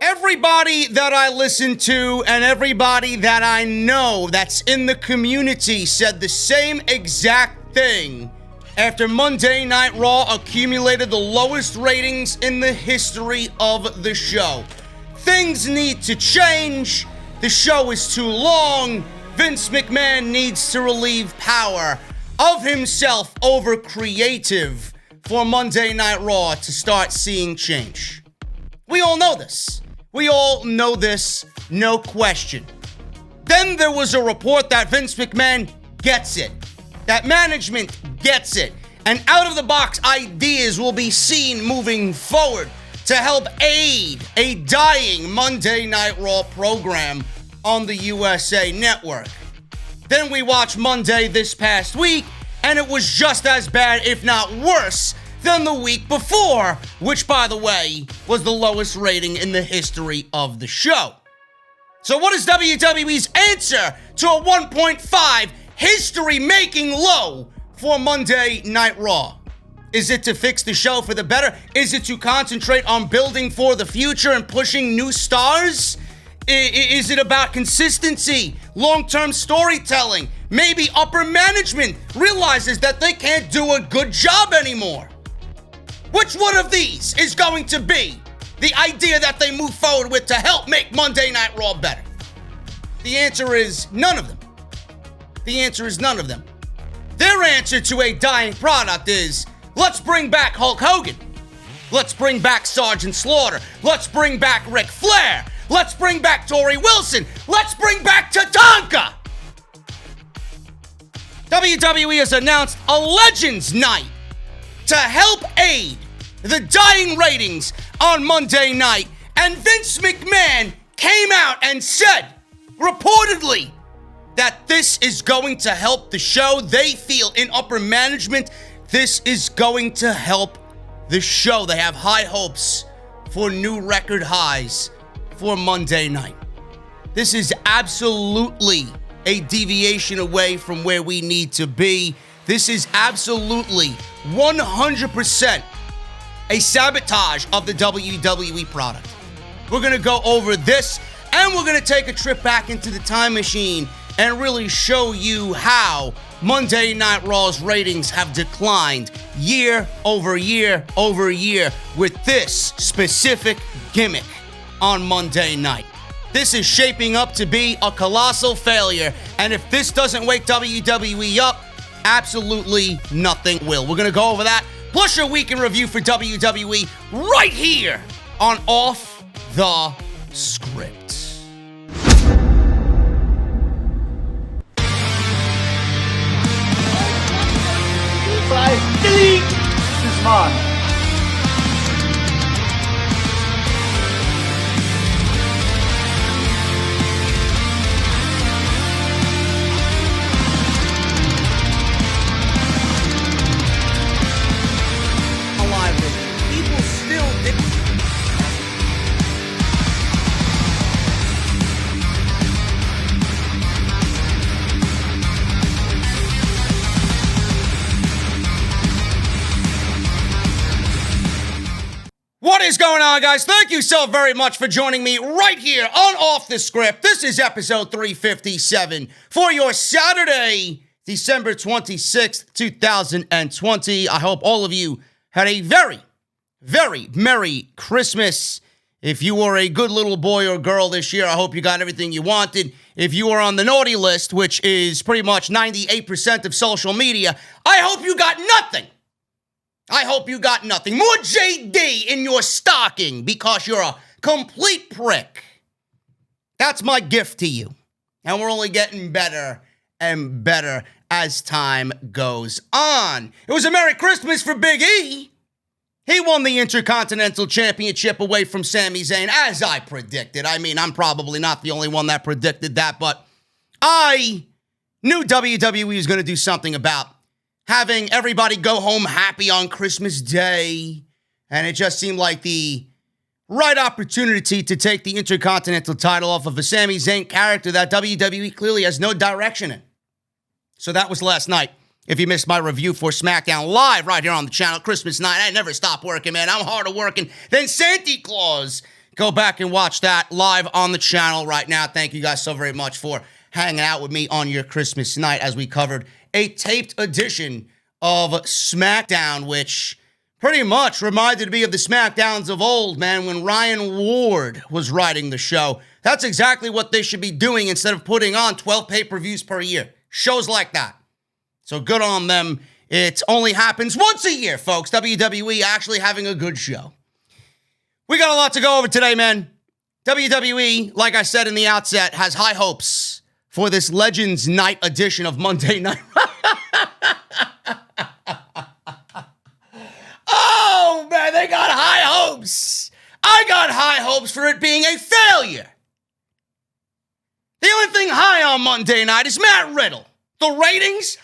Everybody that I listen to and everybody that I know that's in the community said the same exact thing after Monday Night Raw accumulated the lowest ratings in the history of the show. Things need to change. The show is too long. Vince McMahon needs to relieve power of himself over creative for Monday Night Raw to start seeing change. We all know this. We all know this, no question. Then there was a report that Vince McMahon gets it, that management gets it, and out-of-the-box ideas will be seen moving forward to help aid a dying Monday Night Raw program on the USA Network. Then we watched Monday this past week, and it was just as bad, if not worse, than the week before, which, by the way, was the lowest rating in the history of the show. So what is WWE's answer to a 1.5 history-making low for Monday Night Raw? Is it to fix the show for the better? Is it to concentrate on building for the future and pushing new stars? Is it about consistency, long-term storytelling? Maybe upper management realizes that they can't do a good job anymore. Which one of these is going to be the idea that they move forward with to help make Monday Night Raw better? The answer is none of them. The answer is none of them. Their answer to a dying product is, let's bring back Hulk Hogan. Let's bring back Sergeant Slaughter. Let's bring back Ric Flair. Let's bring back Tori Wilson. Let's bring back Tatanka. WWE has announced a Legends Night to help aid the dying ratings on Monday night. And Vince McMahon came out and said, reportedly, that this is going to help the show. They feel in upper management, this is going to help the show. They have high hopes for new record highs for Monday night. This is absolutely a deviation away from where we need to be. This is absolutely 100% a sabotage of the WWE product. We're going to go over this, and we're going to take a trip back into the time machine and really show you how Monday Night Raw's ratings have declined year over year over year with this specific gimmick on Monday night. This is shaping up to be a colossal failure, and if this doesn't wake WWE up, absolutely nothing will. We're going to go over that, plus your week in review for WWE right here on Off the Script. Delete! This is mine. What is going on, guys? Thank you so very much for joining me right here on Off the Script. This is episode 357 for your Saturday, December 26th, 2020. I hope all of you had a very, very Merry Christmas. If you were a good little boy or girl this year, I hope you got everything you wanted. If you were on the naughty list, which is pretty much 98% of social media, I hope you got nothing. I hope you got nothing. More JD in your stocking because you're a complete prick. That's my gift to you. And we're only getting better and better as time goes on. It was a Merry Christmas for Big E. He won the Intercontinental Championship away from Sami Zayn, as I predicted. I mean, I'm probably not the only one that predicted that, but I knew WWE was going to do something about having everybody go home happy on Christmas Day, and it just seemed like the right opportunity to take the Intercontinental title off of a Sami Zayn character that WWE clearly has no direction in. So that was last night. If you missed my review for Smackdown live right here on the channel, Christmas night, I never stop working, man. I'm harder working than Santa Claus. Go back and watch that live on the channel right now. Thank you guys so very much for hanging out with me on your Christmas night as we covered a taped edition of Smackdown, which pretty much reminded me of the Smackdowns of old, man, when Ryan Ward was writing the show. That's exactly what they should be doing instead of putting on 12 pay-per-views per year. Shows like that. So good on them. It only happens once a year, folks. WWE actually having a good show. We got a lot to go over today, man. WWE, like I said in the outset, has high hopes for this Legends Night edition of Monday Night. Oh, man, they got high hopes. I got high hopes for it being a failure. The only thing high on Monday night is Matt Riddle. The ratings?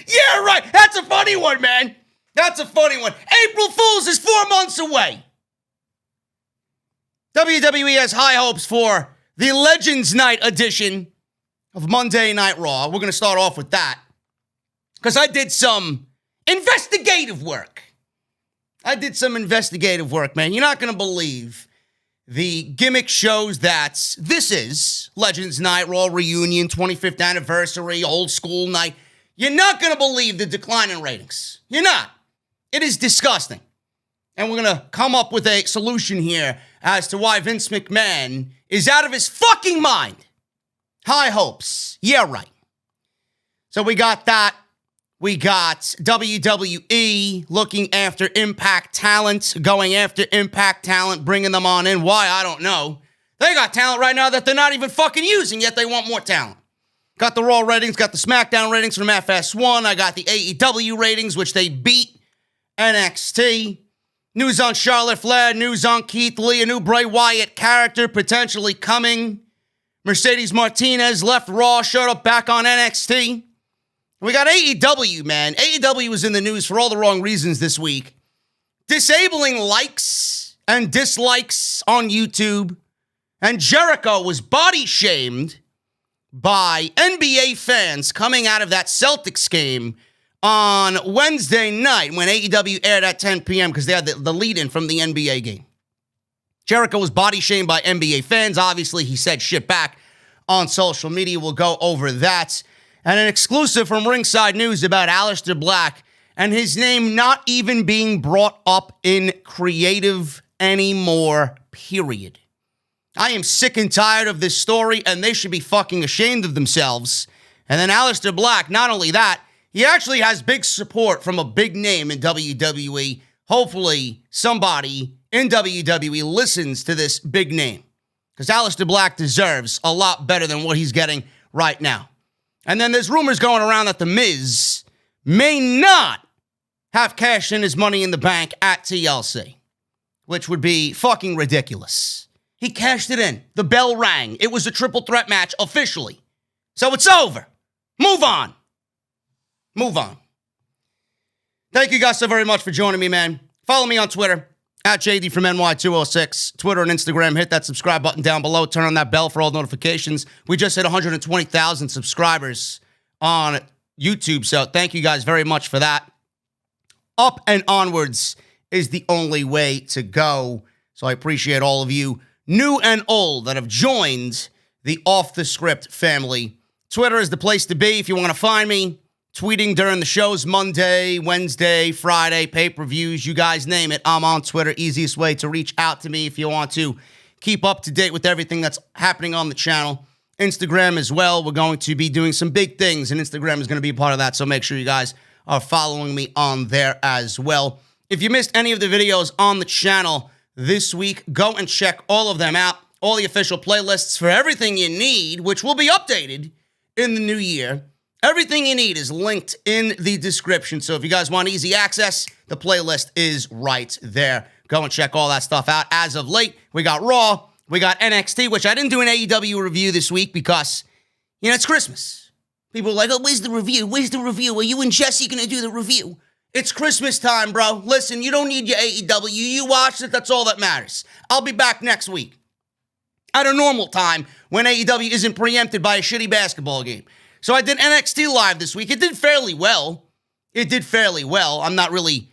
Yeah, right. That's a funny one, man. That's a funny one. April Fool's is 4 months away. WWE has high hopes for the Legends Night edition of Monday Night Raw. We're going to start off with that because I did some investigative work. Man. You're not going to believe the gimmick shows that this is Legends Night Raw Reunion, 25th anniversary, old school night. You're not going to believe the decline in ratings. You're not. It is disgusting. And we're going to come up with a solution here as to why Vince McMahon is out of his fucking mind. High hopes. Yeah, right. So we got that. We got WWE looking after Impact talent, going after Impact talent, bringing them on in. Why? I don't know. They got talent right now that they're not even fucking using, yet they want more talent. Got the Raw ratings, got the Smackdown ratings from FS1. I got the AEW ratings, which they beat NXT. News on Charlotte Flair, news on Keith Lee, a new Bray Wyatt character potentially coming. Mercedes Martinez left Raw, showed up back on NXT. We got AEW, man. AEW was in the news for all the wrong reasons this week. Disabling likes and dislikes on YouTube. And Jericho was body shamed by NBA fans coming out of that Celtics game on Wednesday night when AEW aired at 10 p.m. because they had the lead-in from the NBA game. Jericho was body shamed by NBA fans. Obviously, he said shit back on social media. We'll go over that. And an exclusive from Ringside News about Aleister Black and his name not even being brought up in creative anymore, period. I am sick and tired of this story, and they should be fucking ashamed of themselves. And then Aleister Black, not only that, he actually has big support from a big name in WWE. Hopefully, somebody in WWE listens to this big name. Because Aleister Black deserves a lot better than what he's getting right now. And then there's rumors going around that The Miz may not have cashed in his Money in the Bank at TLC, which would be fucking ridiculous. He cashed it in. The bell rang. It was a triple threat match officially. So it's over. Move on. Thank you guys so very much for joining me, man. Follow me on Twitter, at JD from NY206. Twitter and Instagram. Hit that subscribe button down below. Turn on that bell for all notifications. We just hit 120,000 subscribers on YouTube, so thank you guys very much for that. Up and onwards is the only way to go. So I appreciate all of you, new and old, that have joined the Off the Script family. Twitter is the place to be if you want to find me. Tweeting during the shows Monday, Wednesday, Friday, pay-per-views, you guys name it. I'm on Twitter. Easiest way to reach out to me if you want to keep up to date with everything that's happening on the channel. Instagram as well. We're going to be doing some big things, and Instagram is going to be a part of that, so make sure you guys are following me on there as well. If you missed any of the videos on the channel this week, go and check all of them out. All the official playlists for everything you need, which will be updated in the new year. Everything you need is linked in the description. So if you guys want easy access, the playlist is right there. Go and check all that stuff out. As of late, we got Raw, we got NXT, which I didn't do an AEW review this week because, it's Christmas. People are like, oh, where's the review? Are you and Jesse going to do the review? It's Christmas time, bro. Listen, you don't need your AEW. You watched it. That's all that matters. I'll be back next week at a normal time when AEW isn't preempted by a shitty basketball game. So I did NXT Live this week. It did fairly well. I'm not really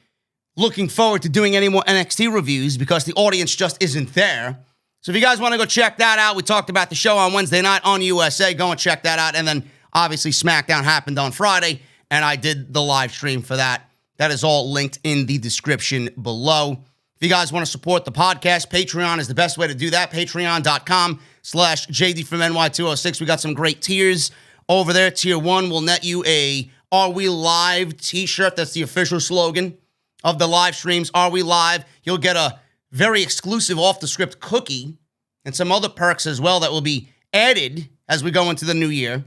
looking forward to doing any more NXT reviews because the audience just isn't there. So if you guys want to go check that out, we talked about the show on Wednesday night on USA. Go and check that out. And then obviously Smackdown happened on Friday, and I did the live stream for that. That is all linked in the description below. If you guys want to support the podcast, Patreon is the best way to do that. Patreon.com/JD from NY206. We got some great tiers over there. Tier 1 will net you a Are We Live t-shirt. That's the official slogan of the live streams. Are We Live? You'll get a very exclusive off-the-script cookie and some other perks as well that will be added as we go into the new year.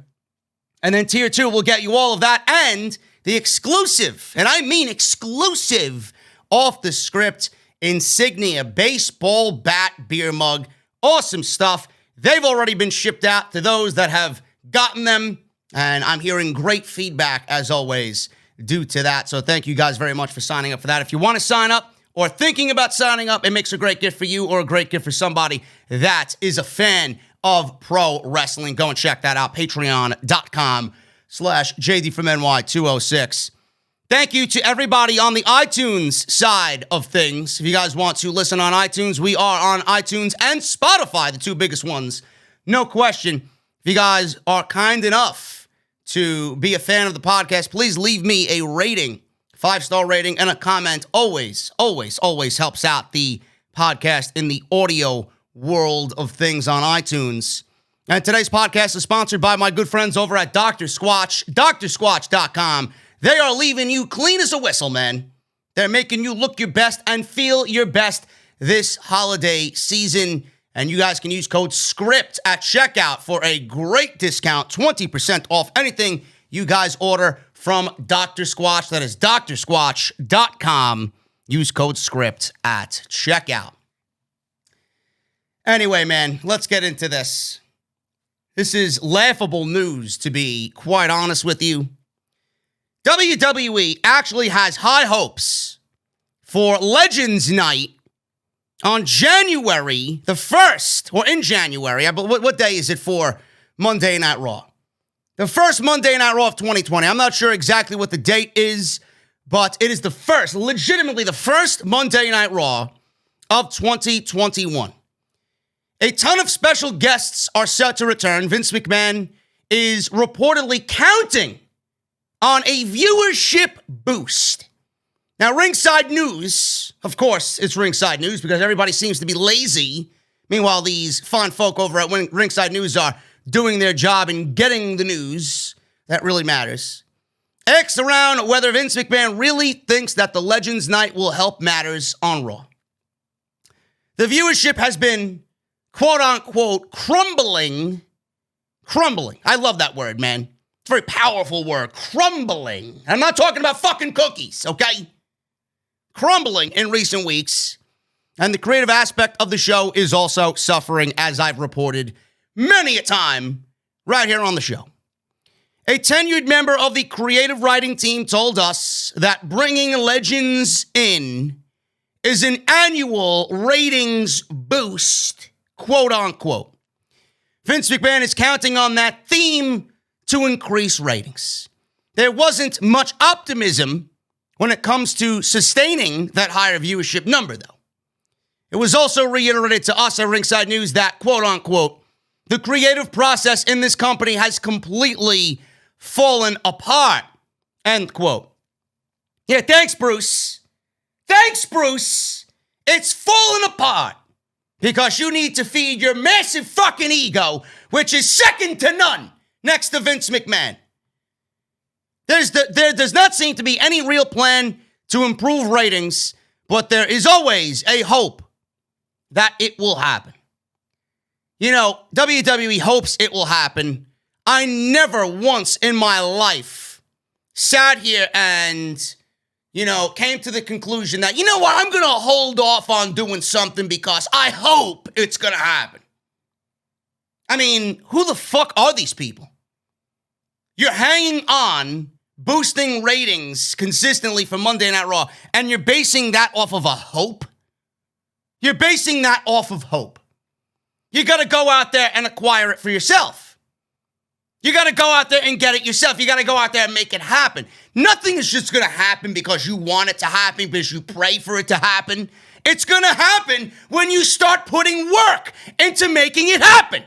And then Tier 2 will get you all of that and the exclusive, and I mean exclusive, off-the-script insignia baseball bat beer mug. Awesome stuff. They've already been shipped out to those that have gotten them, and I'm hearing great feedback, as always, due to that. So thank you guys very much for signing up for that. If you want to sign up or thinking about signing up, it makes a great gift for you or a great gift for somebody that is a fan of pro wrestling. Go and check that out. Patreon.com/JD from NY206. Thank you to everybody on the iTunes side of things. If you guys want to listen on iTunes, we are on iTunes and Spotify, the two biggest ones. No question. If you guys are kind enough to be a fan of the podcast, please leave me a rating, 5-star rating, and a comment. Always, always, always helps out the podcast in the audio world of things on iTunes. And today's podcast is sponsored by my good friends over at Dr. Squatch, drsquatch.com. They are leaving you clean as a whistle, man. They're making you look your best and feel your best this holiday season. And you guys can use code SCRIPT at checkout for a great discount, 20% off anything you guys order from Dr. Squatch. That is drsquatch.com. Use code SCRIPT at checkout. Anyway, man, let's get into this. This is laughable news, to be quite honest with you. WWE actually has high hopes for Legends Night on January the 1st, or in January. What day is it for Monday Night Raw? The first Monday Night Raw of 2020. I'm not sure exactly what the date is, but it is the first, legitimately the first Monday Night Raw of 2021. A ton of special guests are set to return. Vince McMahon is reportedly counting on a viewership boost. Now, Ringside News, of course, it's Ringside News because everybody seems to be lazy. Meanwhile, these fine folk over at Ringside News are doing their job and getting the news that really matters. Asked around whether Vince McMahon really thinks that the Legends Night will help matters on Raw. The viewership has been, quote-unquote, crumbling. I love that word, man. It's a very powerful word, crumbling. I'm not talking about fucking cookies, okay? Crumbling in recent weeks. And the creative aspect of the show is also suffering, as I've reported many a time right here on the show. A tenured member of the creative writing team told us that bringing Legends in is an annual ratings boost, quote unquote. Vince McMahon is counting on that theme to increase ratings. There wasn't much optimism when it comes to sustaining that higher viewership number, though. It was also reiterated to us at Ringside News that, quote unquote, the creative process in this company has completely fallen apart, end quote. Yeah, thanks, Bruce. Thanks, Bruce. It's fallen apart because you need to feed your massive fucking ego, which is second to none next to Vince McMahon. There does not seem to be any real plan to improve ratings, but there is always a hope that it will happen. You know, WWE hopes it will happen. I never once in my life sat here and, came to the conclusion that, you know what, I'm going to hold off on doing something because I hope it's going to happen. I mean, who the fuck are these people? You're hanging on, boosting ratings consistently for Monday Night Raw, and you're basing that off of a hope? You're basing that off of hope. You got to go out there and acquire it for yourself. You got to go out there and get it yourself. You got to go out there and make it happen. Nothing is just going to happen because you want it to happen, because you pray for it to happen. It's going to happen when you start putting work into making it happen.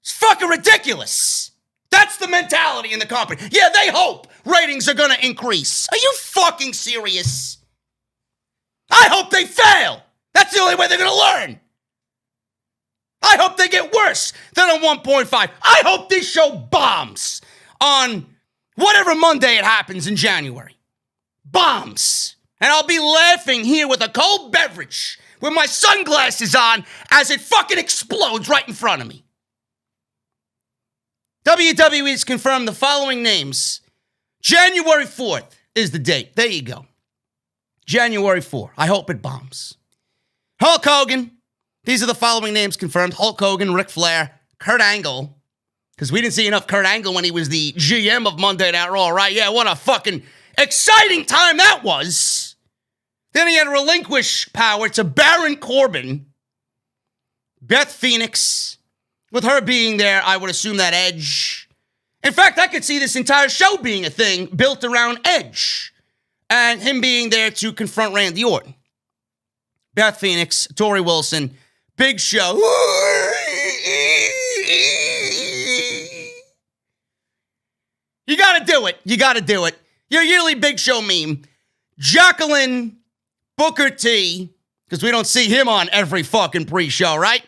It's fucking ridiculous. That's the mentality in the company. Yeah, they hope ratings are going to increase. Are you fucking serious? I hope they fail. That's the only way they're going to learn. I hope they get worse than a 1.5. I hope this show bombs on whatever Monday it happens in January. Bombs. And I'll be laughing here with a cold beverage with my sunglasses on as it fucking explodes right in front of me. WWE has confirmed the following names. January 4th is the date. There you go. January 4th. I hope it bombs. Hulk Hogan. These are the following names confirmed. Hulk Hogan, Ric Flair, Kurt Angle. Because we didn't see enough Kurt Angle when he was the GM of Monday Night Raw, right? Yeah, what a fucking exciting time that was. Then he had to relinquish power to Baron Corbin. Beth Phoenix. With her being there, I would assume that Edge. In fact, I could see this entire show being a thing built around Edge. And him being there to confront Randy Orton. Beth Phoenix, Tori Wilson, Big Show. You gotta do it. You gotta do it. Your yearly Big Show meme. Jacqueline Booker T, because we don't see him on every fucking pre-show, right?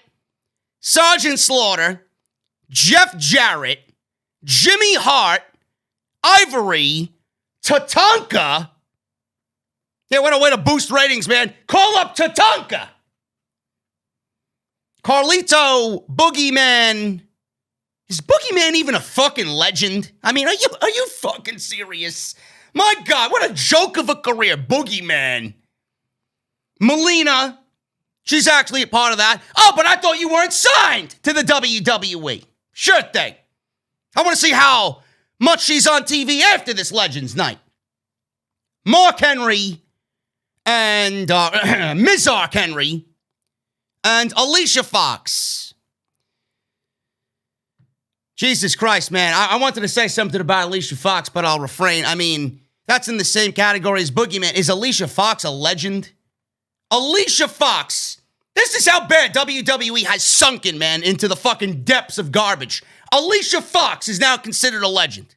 Sergeant Slaughter, Jeff Jarrett, Jimmy Hart, Ivory, Tatanka. Yeah, what a way to boost ratings, man. Call up Tatanka. Carlito Boogeyman. Is Boogeyman even a fucking legend? I mean, are you fucking serious? My God, what a joke of a career, Boogeyman. Melina. She's actually a part of that. Oh, but I thought you weren't signed to the WWE. Sure thing. I want to see how much she's on TV after this Legends Night. Mark Henry and Ms. Mark Henry and Alicia Fox. Jesus Christ, man. I wanted to say something about Alicia Fox, but I'll refrain. I mean, that's in the same category as Boogeyman. Is Alicia Fox a legend? Alicia Fox. This is how bad WWE has sunken, man, into the fucking depths of garbage. Alicia Fox is now considered a legend.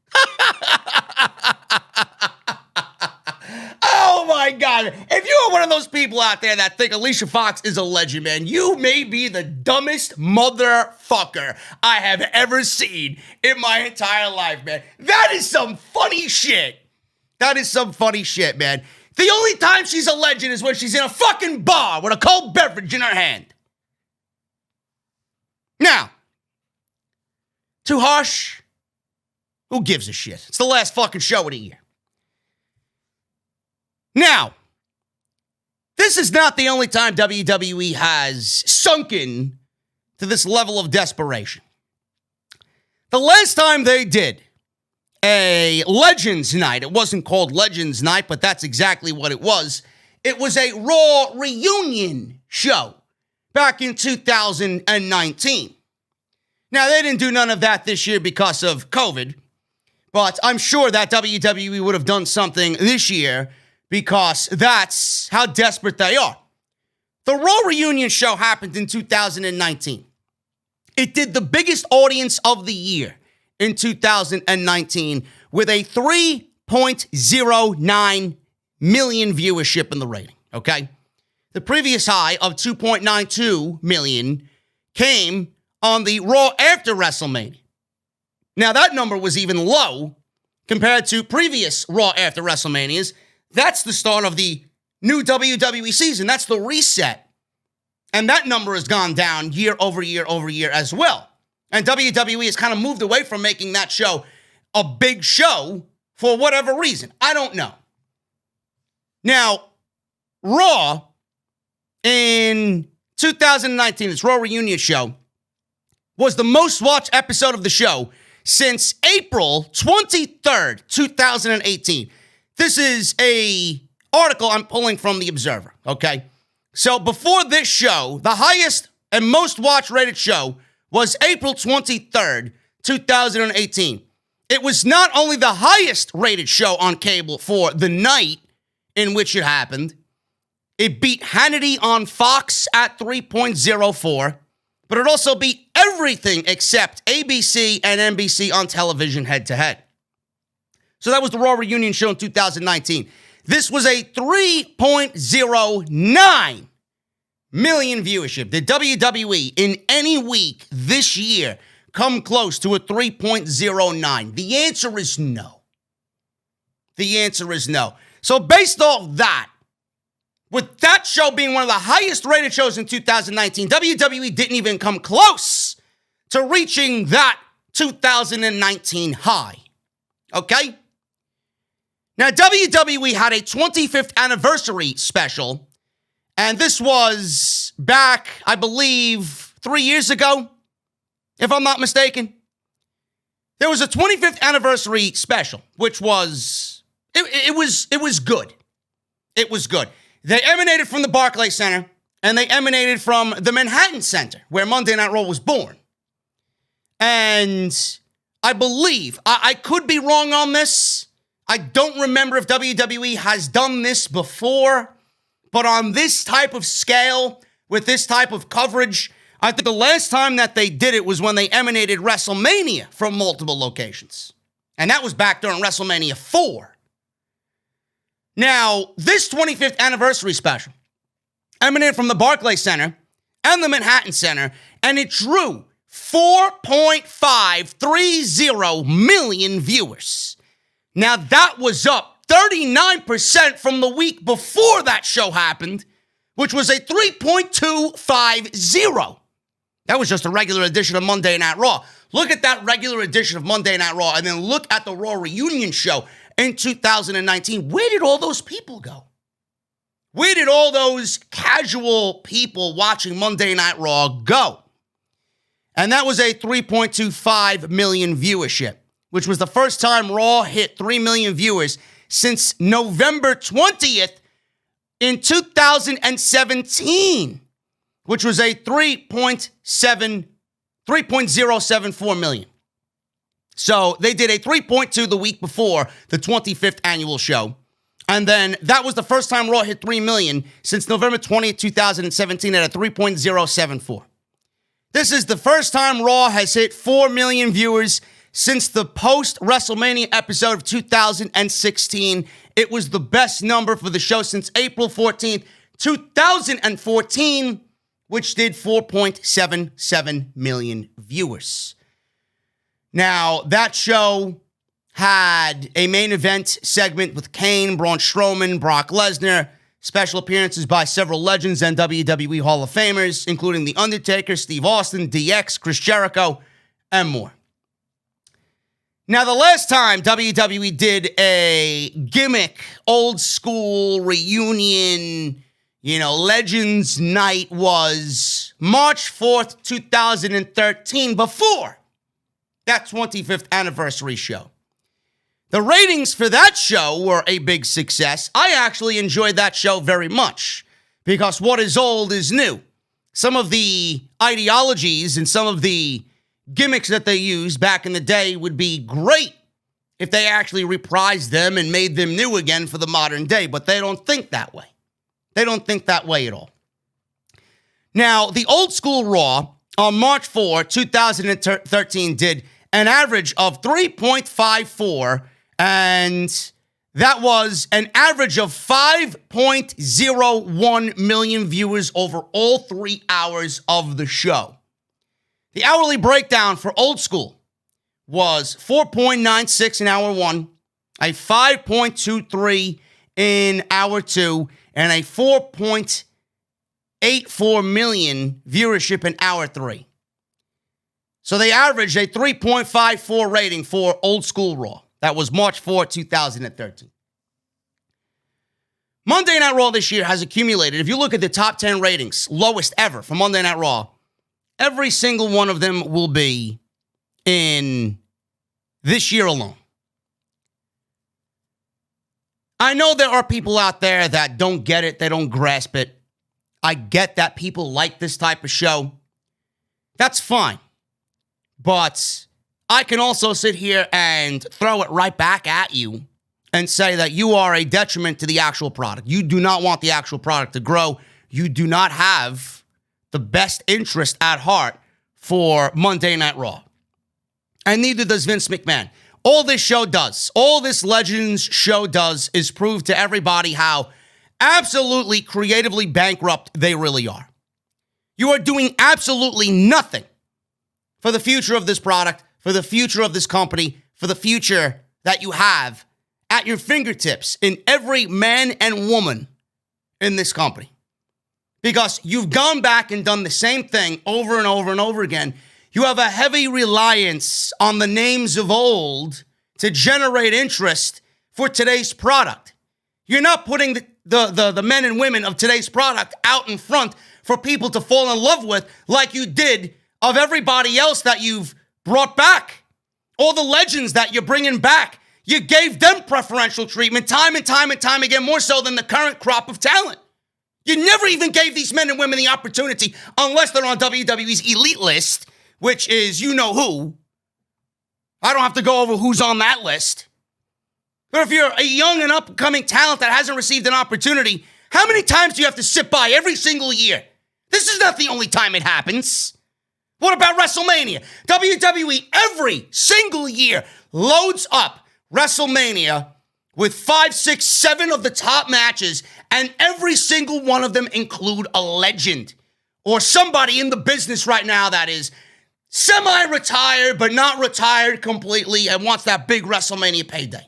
Oh my God. If you are one of those people out there that think Alicia Fox is a legend, man, you may be the dumbest motherfucker I have ever seen in my entire life, man. That is some funny shit. That is some funny shit, man. The only time she's a legend is when she's in a fucking bar with a cold beverage in her hand. Now, too harsh? Who gives a shit? It's the last fucking show of the year. Now, this is not the only time WWE has sunken to this level of desperation. The last time they did a Legends Night, it wasn't called Legends Night, but that's exactly what it was. It was a Raw reunion show back in 2019. Now, they didn't do none of that this year because of COVID, but I'm sure that WWE would have done something this year because that's how desperate they are. The Raw reunion show happened in 2019. It did the biggest audience of the year in 2019 with a 3.09 million viewership in the rating, okay? The previous high of 2.92 million came on the Raw after WrestleMania. Now, that number was even low compared to previous Raw after WrestleManias. That's the start of the new WWE season. That's the reset. And that number has gone down year over year over year as well. And WWE has kind of moved away from making that show a big show for whatever reason. I don't know. Now, Raw in 2019, this Raw reunion show, was the most watched episode of the show since April 23rd, 2018. This is a article I'm pulling from The Observer, okay? So before this show, the highest and most watched rated show was April 23rd, 2018. It was not only the highest rated show on cable for the night in which it happened, it beat Hannity on Fox at 3.04, but it also beat everything except ABC and NBC on television head-to-head. So that was the Raw Reunion show in 2019. This was a 3.09 million viewership. Did WWE in any week this year come close to a 3.09? The answer is no. The answer is no. So based off that, with that show being one of the highest rated shows in 2019, WWE didn't even come close to reaching that 2019 high. Okay? Now, WWE had a 25th anniversary special, and this was back, I believe, 3 years ago, if I'm not mistaken. There was a 25th anniversary special, which was, it was good. It was good. They emanated from the Barclays Center, and they emanated from the Manhattan Center, where Monday Night Raw was born. And I believe, I could be wrong on this. I don't remember if WWE has done this before, but on this type of scale, with this type of coverage, I think the last time that they did it was when they emanated WrestleMania from multiple locations. And that was back during WrestleMania 4. Now, this 25th anniversary special emanated from the Barclays Center and the Manhattan Center, and it drew 4.530 million viewers. Now, that was up 39% from the week before that show happened, which was a 3.250. That was just a regular edition of Monday Night Raw. Look at that regular edition of Monday Night Raw, and then look at the Raw Reunion show in 2019. Where did all those people go? Where did all those casual people watching Monday Night Raw go? And that was a 3.25 million viewership, which was the first time Raw hit 3 million viewers since November 20th in 2017, which was a 3.074 million. So they did a 3.2 the week before the 25th annual show. And then that was the first time Raw hit 3 million since November 20th, 2017 at a 3.074. This is the first time Raw has hit 4 million viewers since the post-WrestleMania episode of 2016. It was the best number for the show since April 14th, 2014, which did 4.77 million viewers. Now, that show had a main event segment with Kane, Braun Strowman, Brock Lesnar, special appearances by several legends and WWE Hall of Famers, including The Undertaker, Steve Austin, DX, Chris Jericho, and more. Now, the last time WWE did a gimmick, old school reunion, Legends Night was March 4th, 2013, before that 25th anniversary show. The ratings for that show were a big success. I actually enjoyed that show very much because what is old is new. Some of the ideologies and some of the gimmicks that they used back in the day would be great if they actually reprised them and made them new again for the modern day, but they don't think that way. They don't think that way at all. Now, the old school Raw on March 4, 2013 did an average of 3.54, and that was an average of 5.01 million viewers over all 3 hours of the show. The hourly breakdown for old school was 4.96 in hour 1, a 5.23 in hour 2, and a 4.84 million viewership in hour 3. So they averaged a 3.54 rating for old school Raw. That was March 4, 2013. Monday Night Raw this year has accumulated, if you look at the top 10 ratings, lowest ever for Monday Night Raw, every single one of them will be in this year alone. I know there are people out there that don't get it, they don't grasp it. I get that people like this type of show. That's fine. But I can also sit here and throw it right back at you and say that you are a detriment to the actual product. You do not want the actual product to grow. You do not have the best interest at heart for Monday Night Raw. And neither does Vince McMahon. All this show does, all this Legends show does is prove to everybody how absolutely creatively bankrupt they really are. You are doing absolutely nothing for the future of this product, for the future of this company, for the future that you have at your fingertips in every man and woman in this company. Because you've gone back and done the same thing over and over and over again. You have a heavy reliance on the names of old to generate interest for today's product. You're not putting the men and women of today's product out in front for people to fall in love with like you did of everybody else that you've brought back. All the legends that you're bringing back. You gave them preferential treatment time and time and time again, more so than the current crop of talent. You never even gave these men and women the opportunity unless they're on WWE's elite list, which is you know who. I don't have to go over who's on that list. But if you're a young and upcoming talent that hasn't received an opportunity, how many times do you have to sit by every single year? This is not the only time it happens. What about WrestleMania? WWE every single year loads up WrestleMania with 5, 6, 7 of the top matches, and every single one of them include a legend or somebody in the business right now that is semi-retired but not retired completely and wants that big WrestleMania payday.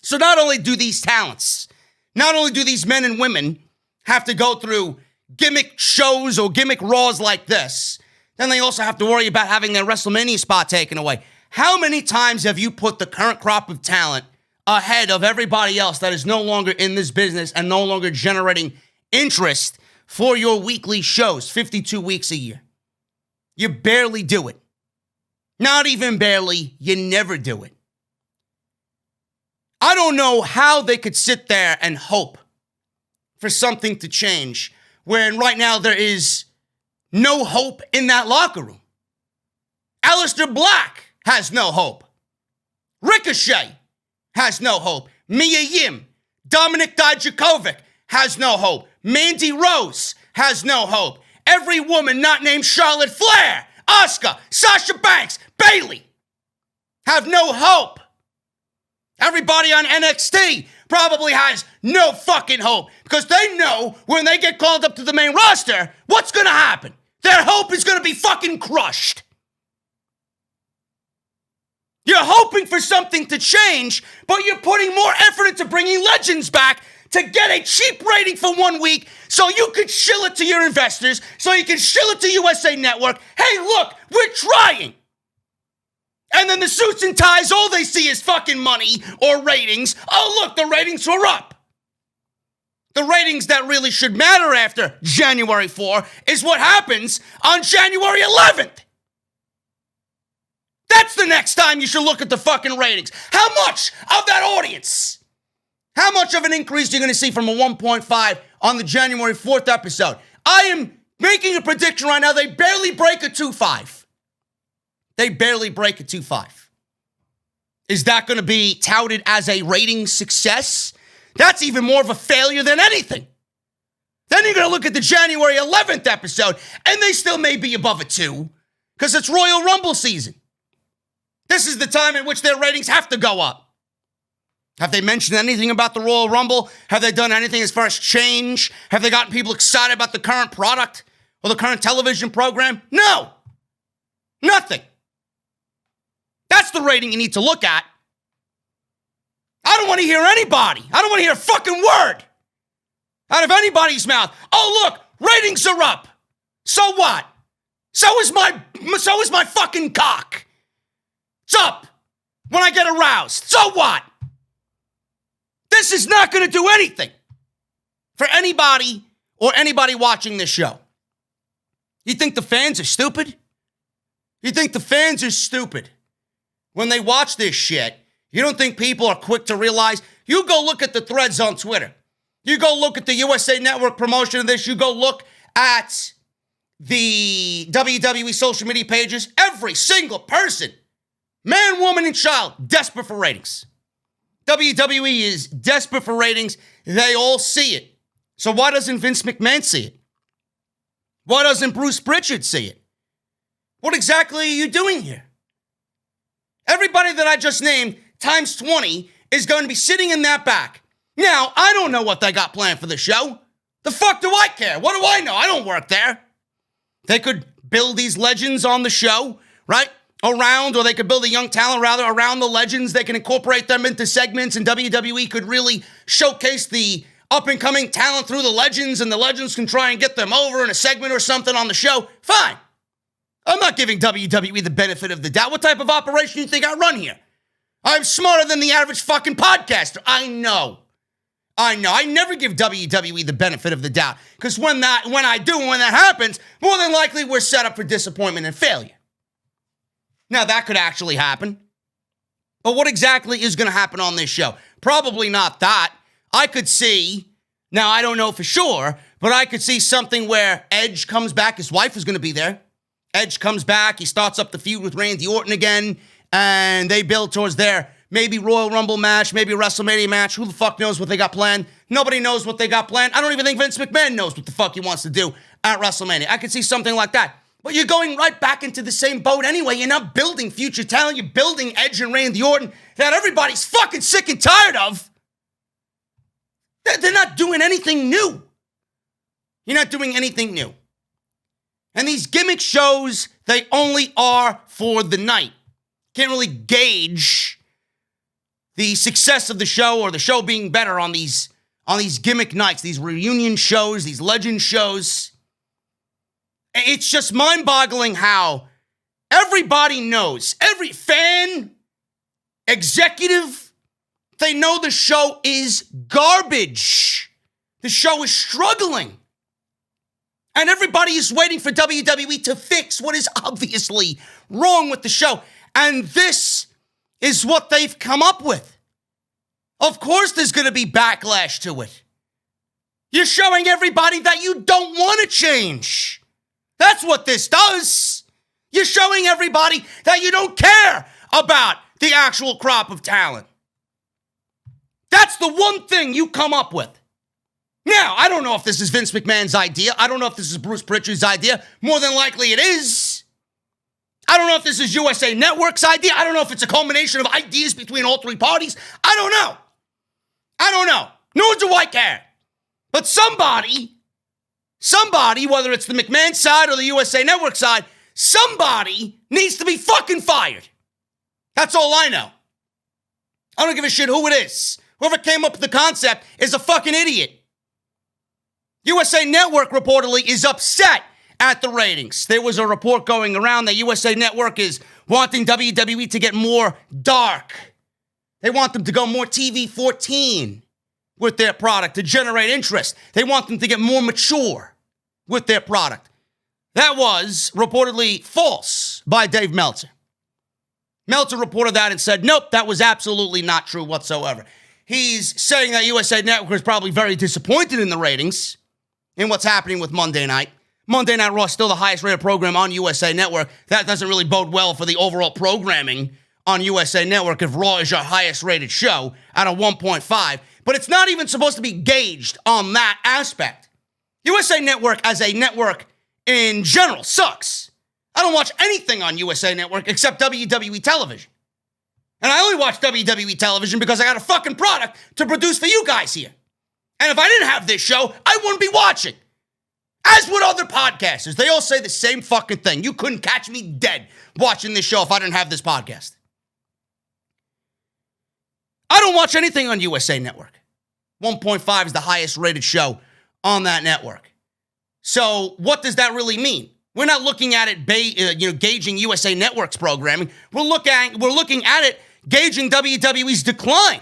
So not only do these talents, not only do these men and women have to go through gimmick shows or gimmick Raws like this, then they also have to worry about having their WrestleMania spot taken away. How many times have you put the current crop of talent ahead of everybody else that is no longer in this business and no longer generating interest for your weekly shows, 52 weeks a year? You barely do it. Not even barely, you never do it. I don't know how they could sit there and hope for something to change when right now there is no hope in that locker room. Aleister Black has no hope. Ricochet has no hope. Mia Yim, Dominic Dijakovic has no hope. Mandy Rose has no hope. Every woman not named Charlotte Flair, Asuka, Sasha Banks, Bayley have no hope. Everybody on NXT probably has no fucking hope because they know when they get called up to the main roster, what's going to happen? Their hope is going to be fucking crushed. You're hoping for something to change, but you're putting more effort into bringing legends back to get a cheap rating for 1 week so you can shill it to your investors, so you can shill it to USA Network. Hey, look, we're trying. And then the suits and ties, all they see is fucking money or ratings. Oh, look, the ratings were up. The ratings that really should matter after January 4 is what happens on January 11th. That's the next time you should look at the fucking ratings. How much of that audience, how much of an increase are you going to see from a 1.5 on the January 4th episode? I am making a prediction right now. They barely break a 2.5. They barely break a 2.5. Is that going to be touted as a rating success? That's even more of a failure than anything. Then you're going to look at the January 11th episode, and they still may be above a 2 because it's Royal Rumble season. This is the time in which their ratings have to go up. Have they mentioned anything about the Royal Rumble? Have they done anything as far as change? Have they gotten people excited about the current product or the current television program? No. Nothing. That's the rating you need to look at. I don't want to hear anybody. I don't want to hear a fucking word out of anybody's mouth. Oh, look, ratings are up. So what? So is my fucking cock. It's up when I get aroused. So what? This is not going to do anything for anybody or anybody watching this show. You think the fans are stupid? You think the fans are stupid when they watch this shit? You don't think people are quick to realize? You go look at the threads on Twitter. You go look at the USA Network promotion of this. You go look at the WWE social media pages. Every single person Man, woman, and child, desperate for ratings. WWE is desperate for ratings. They all see it. So why doesn't Vince McMahon see it? Why doesn't Bruce Pritchard see it? What exactly are you doing here? Everybody that I just named times 20 is going to be sitting in that back. Now, I don't know what they got planned for the show. The fuck do I care? What do I know? I don't work there. They could build these legends on the show, right? Or they could build a young talent around the legends. They can incorporate them into segments, and WWE could really showcase the up-and-coming talent through the legends, and the legends can try and get them over in a segment or something on the show. Fine. I'm not giving WWE the benefit of the doubt. What type of operation do you think I run here? I'm smarter than the average fucking podcaster. I know. I never give WWE the benefit of the doubt, because when that happens, more than likely we're set up for disappointment and failure. Now, that could actually happen. But what exactly is going to happen on this show? Probably not that. I could see, now I don't know for sure, but I could see something where Edge comes back. His wife is going to be there. Edge comes back. He starts up the feud with Randy Orton again, and they build towards their maybe Royal Rumble match, maybe a WrestleMania match. Who the fuck knows what they got planned? Nobody knows what they got planned. I don't even think Vince McMahon knows what the fuck he wants to do at WrestleMania. I could see something like that. But you're going right back into the same boat anyway. You're not building future talent. You're building Edge and Randy Orton that everybody's fucking sick and tired of. They're not doing anything new. You're not doing anything new. And these gimmick shows, they only are for the night. Can't really gauge the success of the show or the show being better on these gimmick nights, these reunion shows, these legend shows. It's just mind-boggling how everybody knows, every fan, executive, they know the show is garbage. The show is struggling. And everybody is waiting for WWE to fix what is obviously wrong with the show. And this is what they've come up with. Of course there's going to be backlash to it. You're showing everybody that you don't want to change. That's what this does. You're showing everybody that you don't care about the actual crop of talent. That's the one thing you come up with. Now, I don't know if this is Vince McMahon's idea. I don't know if this is Bruce Pritchard's idea. More than likely it is. I don't know if this is USA Network's idea. I don't know if it's a culmination of ideas between all three parties. I don't know. Nor do I care. But somebody, whether it's the McMahon side or the USA Network side, somebody needs to be fucking fired. That's all I know. I don't give a shit who it is. Whoever came up with the concept is a fucking idiot. USA Network reportedly is upset at the ratings. There was a report going around that USA Network is wanting WWE to get more dark. They want them to go more TV-14 with their product to generate interest. They want them to get more mature with their product. That was reportedly false by Dave Meltzer. Meltzer reported that and said, nope, that was absolutely not true whatsoever. He's saying that USA Network is probably very disappointed in the ratings in what's happening with Monday Night. Monday Night Raw is still the highest rated program on USA Network. That doesn't really bode well for the overall programming on USA Network if Raw is your highest rated show at a 1.5. But it's not even supposed to be gauged on that aspect. USA Network as a network in general sucks. I don't watch anything on USA Network except WWE television. And I only watch WWE television because I got a fucking product to produce for you guys here. And if I didn't have this show, I wouldn't be watching. As would other podcasters. They all say the same fucking thing. You couldn't catch me dead watching this show if I didn't have this podcast. I don't watch anything on USA Network. 1.5 is the highest rated show on that network. So what does that really mean? We're not looking at it, gauging USA Network's programming. We're looking at it gauging WWE's decline.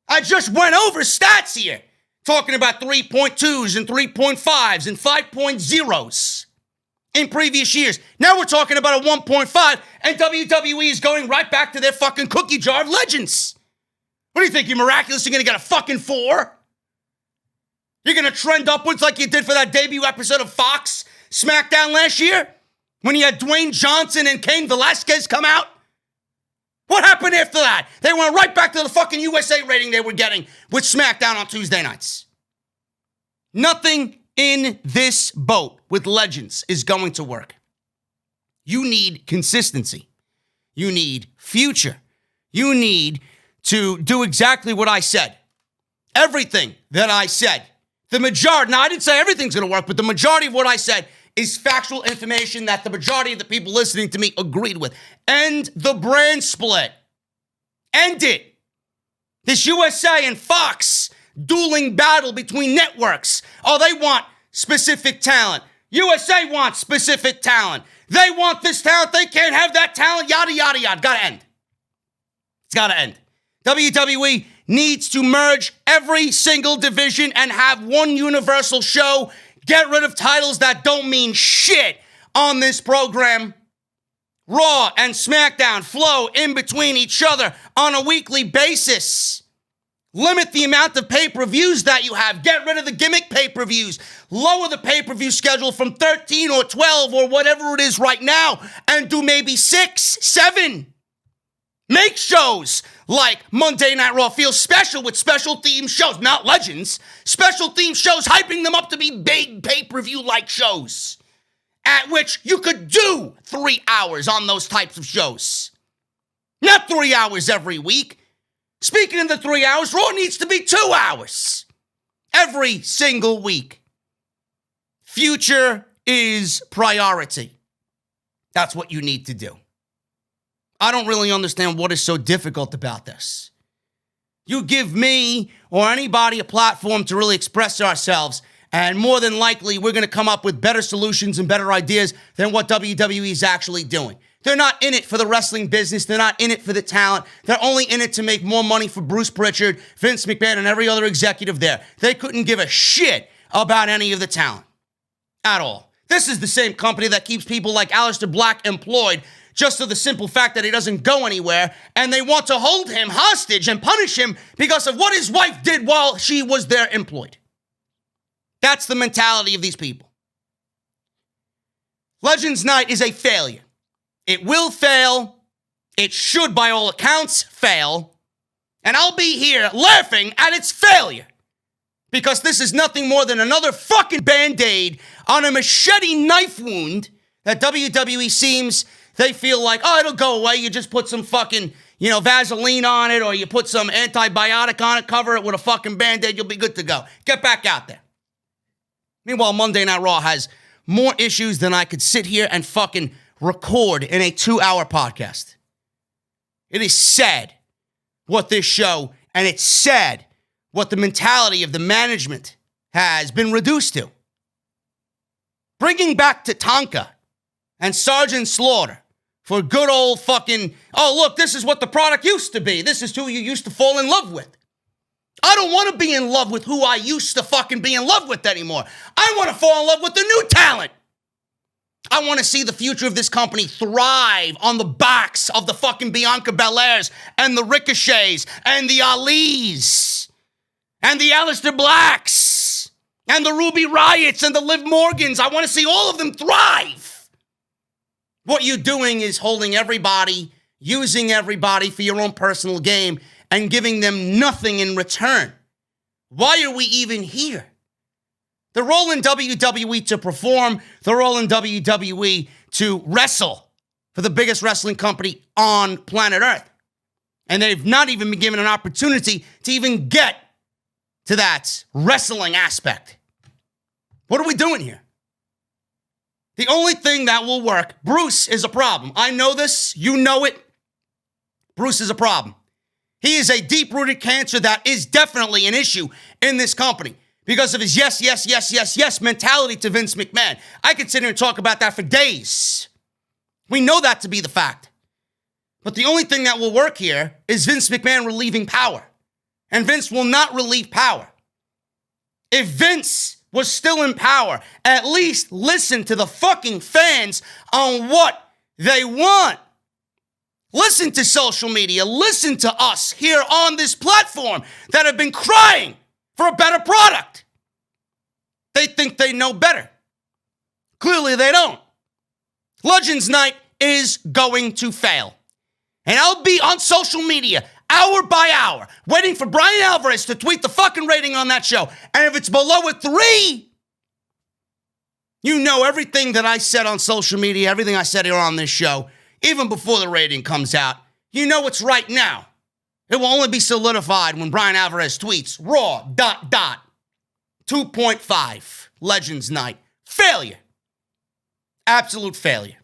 I just went over stats here, talking about 3.2s and 3.5s and 5.0s in previous years. Now we're talking about a 1.5, and WWE is going right back to their fucking cookie jar of legends. What do you think? You're miraculously going to get a fucking 4? You're going to trend upwards like you did for that debut episode of Fox Smackdown last year? When you had Dwayne Johnson and Cain Velasquez come out What happened after that? They went right back to the fucking USA rating they were getting with Smackdown on Tuesday nights. Nothing in this boat with Legends is going to work. You need consistency. You need future. You need to do exactly what I said. Everything that I said. The majority, now I didn't say everything's going to work, but the majority of what I said is factual information that the majority of the people listening to me agreed with. End the brand split. End it. This USA and Fox dueling battle between networks. Oh, they want specific talent. USA wants specific talent. They want this talent. They can't have that talent. Yada, yada, yada. Gotta end. It's gotta end. WWE needs to merge every single division and have one universal show. Get rid of titles that don't mean shit on this program. Raw and SmackDown flow in between each other on a weekly basis. Limit the amount of pay-per-views that you have. Get rid of the gimmick pay-per-views. Lower the pay-per-view schedule from 13 or 12 or whatever it is right now and do maybe 6, 7. Make shows like Monday Night Raw feel special with special theme shows, not Legends. Special theme shows, hyping them up to be big pay-per-view-like shows at which you could do 3 hours on those types of shows. Not 3 hours every week. Speaking of the 3 hours, Raw needs to be 2 hours every single week. Future is priority. That's what you need to do. I don't really understand what is so difficult about this. You give me or anybody a platform to really express ourselves, and more than likely, we're going to come up with better solutions and better ideas than what WWE is actually doing. They're not in it for the wrestling business. They're not in it for the talent. They're only in it to make more money for Bruce Prichard, Vince McMahon, and every other executive there. They couldn't give a shit about any of the talent at all. This is the same company that keeps people like Aleister Black employed just for the simple fact that he doesn't go anywhere, and they want to hold him hostage and punish him because of what his wife did while she was there employed. That's the mentality of these people. Legends Night is a failure. It will fail. It should, by all accounts, fail. And I'll be here laughing at its failure. Because this is nothing more than another fucking Band-Aid on a machete knife wound that WWE seems they feel like, oh, it'll go away. You just put some fucking, Vaseline on it, or you put some antibiotic on it, cover it with a fucking Band-Aid, you'll be good to go. Get back out there. Meanwhile, Monday Night Raw has more issues than I could sit here and fucking record in a 2-hour podcast. It is sad what this show, and it's sad what the mentality of the management has been reduced to. Bringing back Tatanka and Sergeant Slaughter for good old fucking, oh, look, this is what the product used to be. This is who you used to fall in love with. I don't want to be in love with who I used to fucking be in love with anymore. I want to fall in love with the new talent. I want to see the future of this company thrive on the backs of the fucking Bianca Belairs and the Ricochets and the Alis and the Aleister Blacks and the Ruby Riots and the Liv Morgans. I want to see all of them thrive. What you're doing is holding everybody, using everybody for your own personal game, and giving them nothing in return. Why are we even here? They're all in WWE to perform. They're all in WWE to wrestle for the biggest wrestling company on planet Earth. And they've not even been given an opportunity to even get to that wrestling aspect. What are we doing here? The only thing that will work, Bruce is a problem. I know this. You know it. Bruce is a problem. He is a deep-rooted cancer that is definitely an issue in this company because of his yes mentality to Vince McMahon. I could sit here and talk about that for days. We know that to be the fact. But the only thing that will work here is Vince McMahon relieving power. And Vince will not relieve power. If Vince was still in power, at least listen to the fucking fans on what they want. Listen to social media. Listen to us here on this platform that have been crying for a better product. They think they know better. Clearly they don't. Legends Night is going to fail. And I'll be on social media hour by hour, waiting for Brian Alvarez to tweet the fucking rating on that show. And if it's below a 3, you know everything that I said on social media, everything I said here on this show, even before the rating comes out, you know it's right now. It will only be solidified when Brian Alvarez tweets, Raw, ... 2.5, Legends Night. Failure. Absolute failure.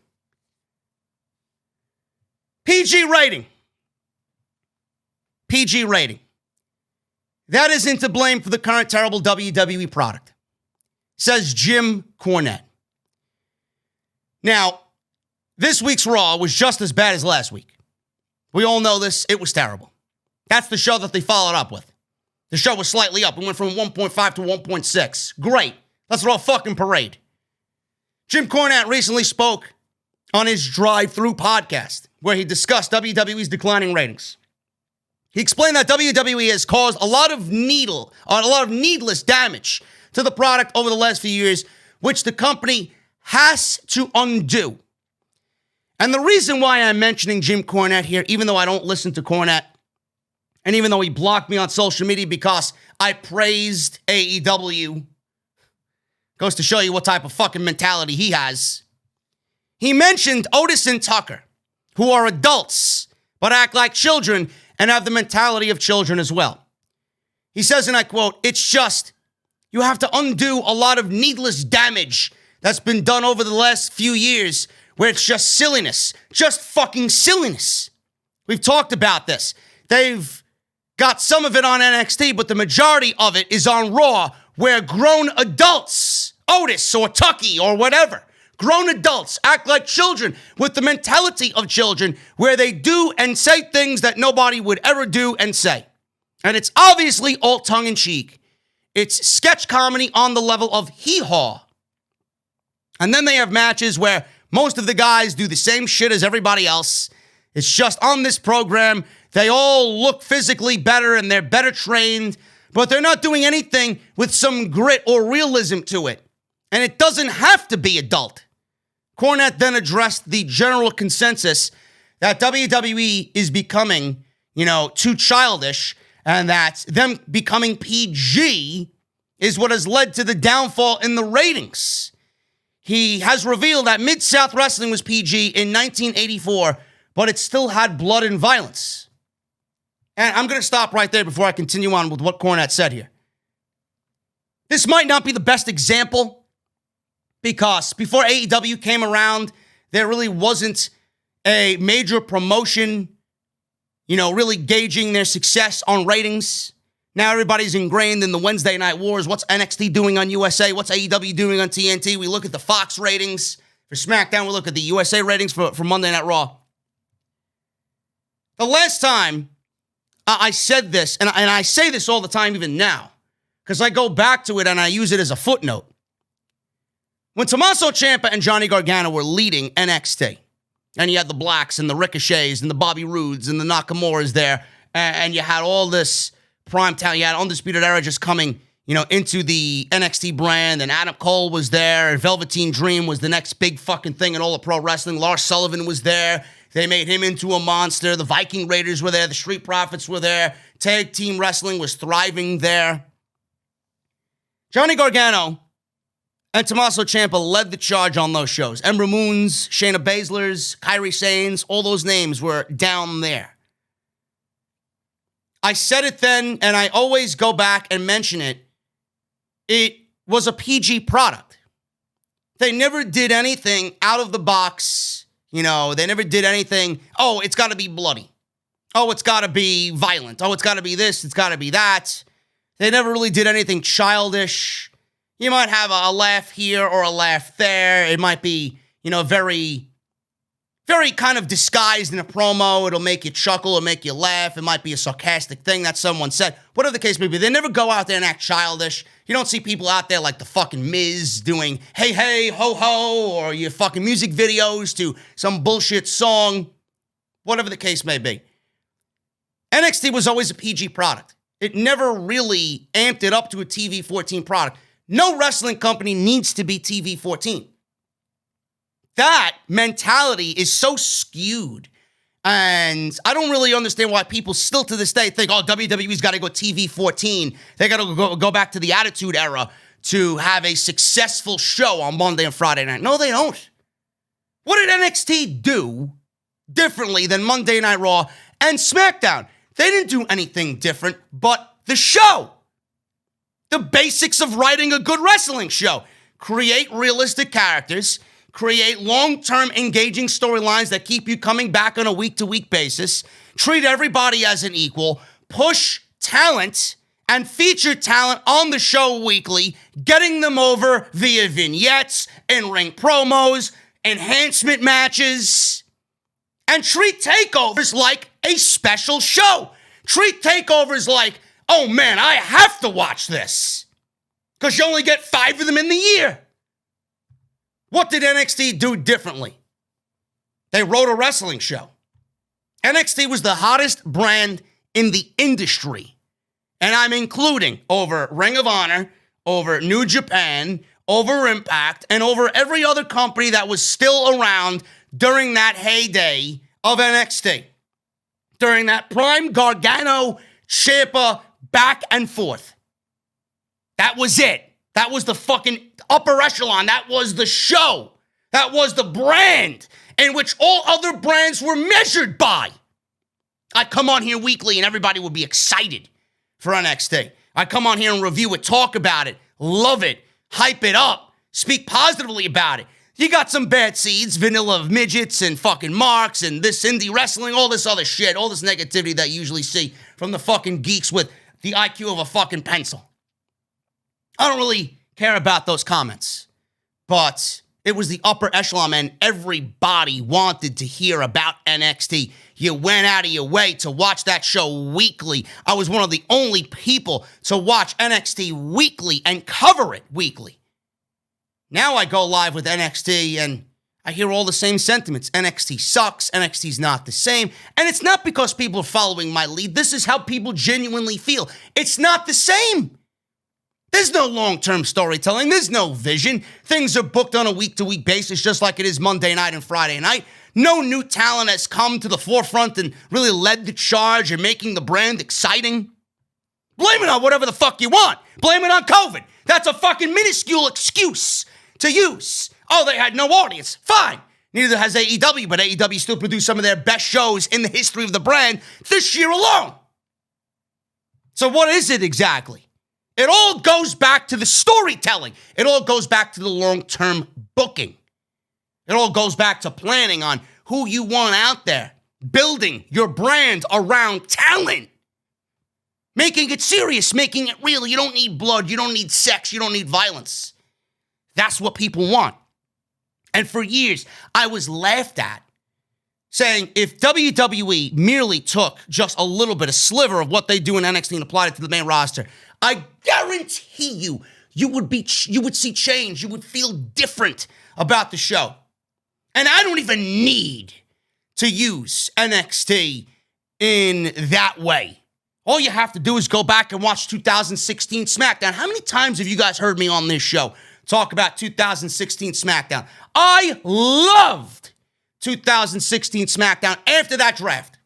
PG rating. PG rating. That isn't to blame for the current terrible WWE product, says Jim Cornette. Now, this week's Raw was just as bad as last week. We all know this. It was terrible. That's the show that they followed up with. The show was slightly up. We went from 1.5 to 1.6. Great. Let's throw a fucking parade. Jim Cornette recently spoke on his drive-through podcast where he discussed WWE's declining ratings. He explained that WWE has caused a lot of needless damage to the product over the last few years, which the company has to undo. And the reason why I'm mentioning Jim Cornette here, even though I don't listen to Cornette, and even though he blocked me on social media because I praised AEW, goes to show you what type of fucking mentality he has. He mentioned Otis and Tucker, who are adults, but act like children and have the mentality of children as well. He says, and I quote, "It's just, you have to undo a lot of needless damage that's been done over the last few years where it's just silliness, just fucking silliness." We've talked about this. They've got some of it on NXT, but the majority of it is on Raw, where grown adults, Otis or Tucky or whatever, grown adults act like children with the mentality of children, where they do and say things that nobody would ever do and say. And it's obviously all tongue-in-cheek. It's sketch comedy on the level of hee-haw. And then they have matches where most of the guys do the same shit as everybody else. It's just on this program, they all look physically better and they're better trained, but they're not doing anything with some grit or realism to it. And it doesn't have to be adult. Cornette then addressed the general consensus that WWE is becoming, too childish, and that them becoming PG is what has led to the downfall in the ratings. He has revealed that Mid-South Wrestling was PG in 1984, but it still had blood and violence. And I'm going to stop right there before I continue on with what Cornette said here. This might not be the best example, because before AEW came around, there really wasn't a major promotion, really gauging their success on ratings. Now everybody's ingrained in the Wednesday Night Wars. What's NXT doing on USA? What's AEW doing on TNT? We look at the Fox ratings for SmackDown. We look at the USA ratings for Monday Night Raw. The last time I said this, and I say this all the time even now, because I go back to it and I use it as a footnote. When Tommaso Ciampa and Johnny Gargano were leading NXT, and you had the Blacks and the Ricochets and the Bobby Roodes and the Nakamura's there, and you had all this prime talent, you had Undisputed Era just coming, into the NXT brand, and Adam Cole was there, and Velveteen Dream was the next big fucking thing in all of pro wrestling. Lars Sullivan was there. They made him into a monster. The Viking Raiders were there. The Street Profits were there. Tag team wrestling was thriving there. Johnny Gargano and Tommaso Ciampa led the charge on those shows. Ember Moons, Shayna Baslers, Kairi Sanes, all those names were down there. I said it then, and I always go back and mention it. It was a PG product. They never did anything out of the box. They never did anything, oh, it's got to be bloody. Oh, it's got to be violent. Oh, it's got to be this. It's got to be that. They never really did anything childish. You might have a laugh here or a laugh there. It might be, very, very kind of disguised in a promo. It'll make you chuckle or make you laugh. It might be a sarcastic thing that someone said. Whatever the case may be, they never go out there and act childish. You don't see people out there like the fucking Miz doing hey, hey, ho, ho, or your fucking music videos to some bullshit song. Whatever the case may be. NXT was always a PG product. It never really amped it up to a TV-14 product. No wrestling company needs to be TV-14. That mentality is so skewed And I don't really understand why people still to this day think, oh, WWE's got to go TV 14. They got to go back to the Attitude Era to have a successful show on Monday and Friday night. No, they don't. What did NXT do differently than Monday Night Raw and SmackDown? They didn't do anything different but the show. The basics of writing a good wrestling show. Create realistic characters. Create long-term engaging storylines that keep you coming back on a week-to-week basis. Treat everybody as an equal. Push talent and feature talent on the show weekly, getting them over via vignettes, in-ring promos, enhancement matches, and treat takeovers like a special show. Treat takeovers like, oh man, I have to watch this, because you only get 5 of them in the year. What did NXT do differently? They wrote a wrestling show. NXT was the hottest brand in the industry. And I'm including over Ring of Honor, over New Japan, over Impact, and over every other company that was still around during that heyday of NXT. During that prime Gargano, Ciampa, back and forth. That was it. That was the fucking upper echelon. That was the show. That was the brand in which all other brands were measured by. I'd come on here weekly and everybody would be excited for NXT. I'd come on here and review it, talk about it, love it, hype it up, speak positively about it. You got some bad seeds, vanilla midgets and fucking marks and this indie wrestling, all this other shit, all this negativity that you usually see from the fucking geeks with the IQ of a fucking pencil. I don't really care about those comments, but it was the upper echelon, and everybody wanted to hear about NXT. You went out of your way to watch that show weekly. I was one of the only people to watch NXT weekly and cover it weekly. Now I go live with NXT and I hear all the same sentiments. NXT sucks. NXT's not the same. And it's not because people are following my lead. This is how people genuinely feel. It's not the same. There's no long-term storytelling. There's no vision. Things are booked on a week-to-week basis just like it is Monday night and Friday night. No new talent has come to the forefront and really led the charge in making the brand exciting. Blame it on whatever the fuck you want. Blame it on COVID. That's a fucking minuscule excuse to use. Oh, they had no audience. Fine. Neither has AEW, but AEW still produced some of their best shows in the history of the brand this year alone. So what is it exactly? It all goes back to the storytelling. It all goes back to the long-term booking. It all goes back to planning on who you want out there, building your brand around talent, making it serious, making it real. You don't need blood. You don't need sex. You don't need violence. That's what people want. And for years, I was laughed at, saying if WWE merely took just a little bit, a sliver of what they do in NXT and applied it to the main roster, I guarantee you, you would see change. You would feel different about the show. And I don't even need to use NXT in that way. All you have to do is go back and watch 2016 Smackdown. How many times have you guys heard me on this show talk about 2016 Smackdown? I loved 2016 Smackdown after that draft.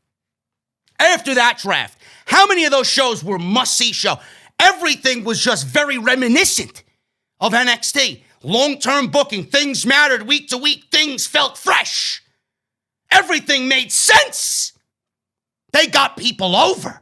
After that draft. How many of those shows were must-see show? Everything was just very reminiscent of NXT. Long-term booking, things mattered week to week, things felt fresh. Everything made sense. They got people over.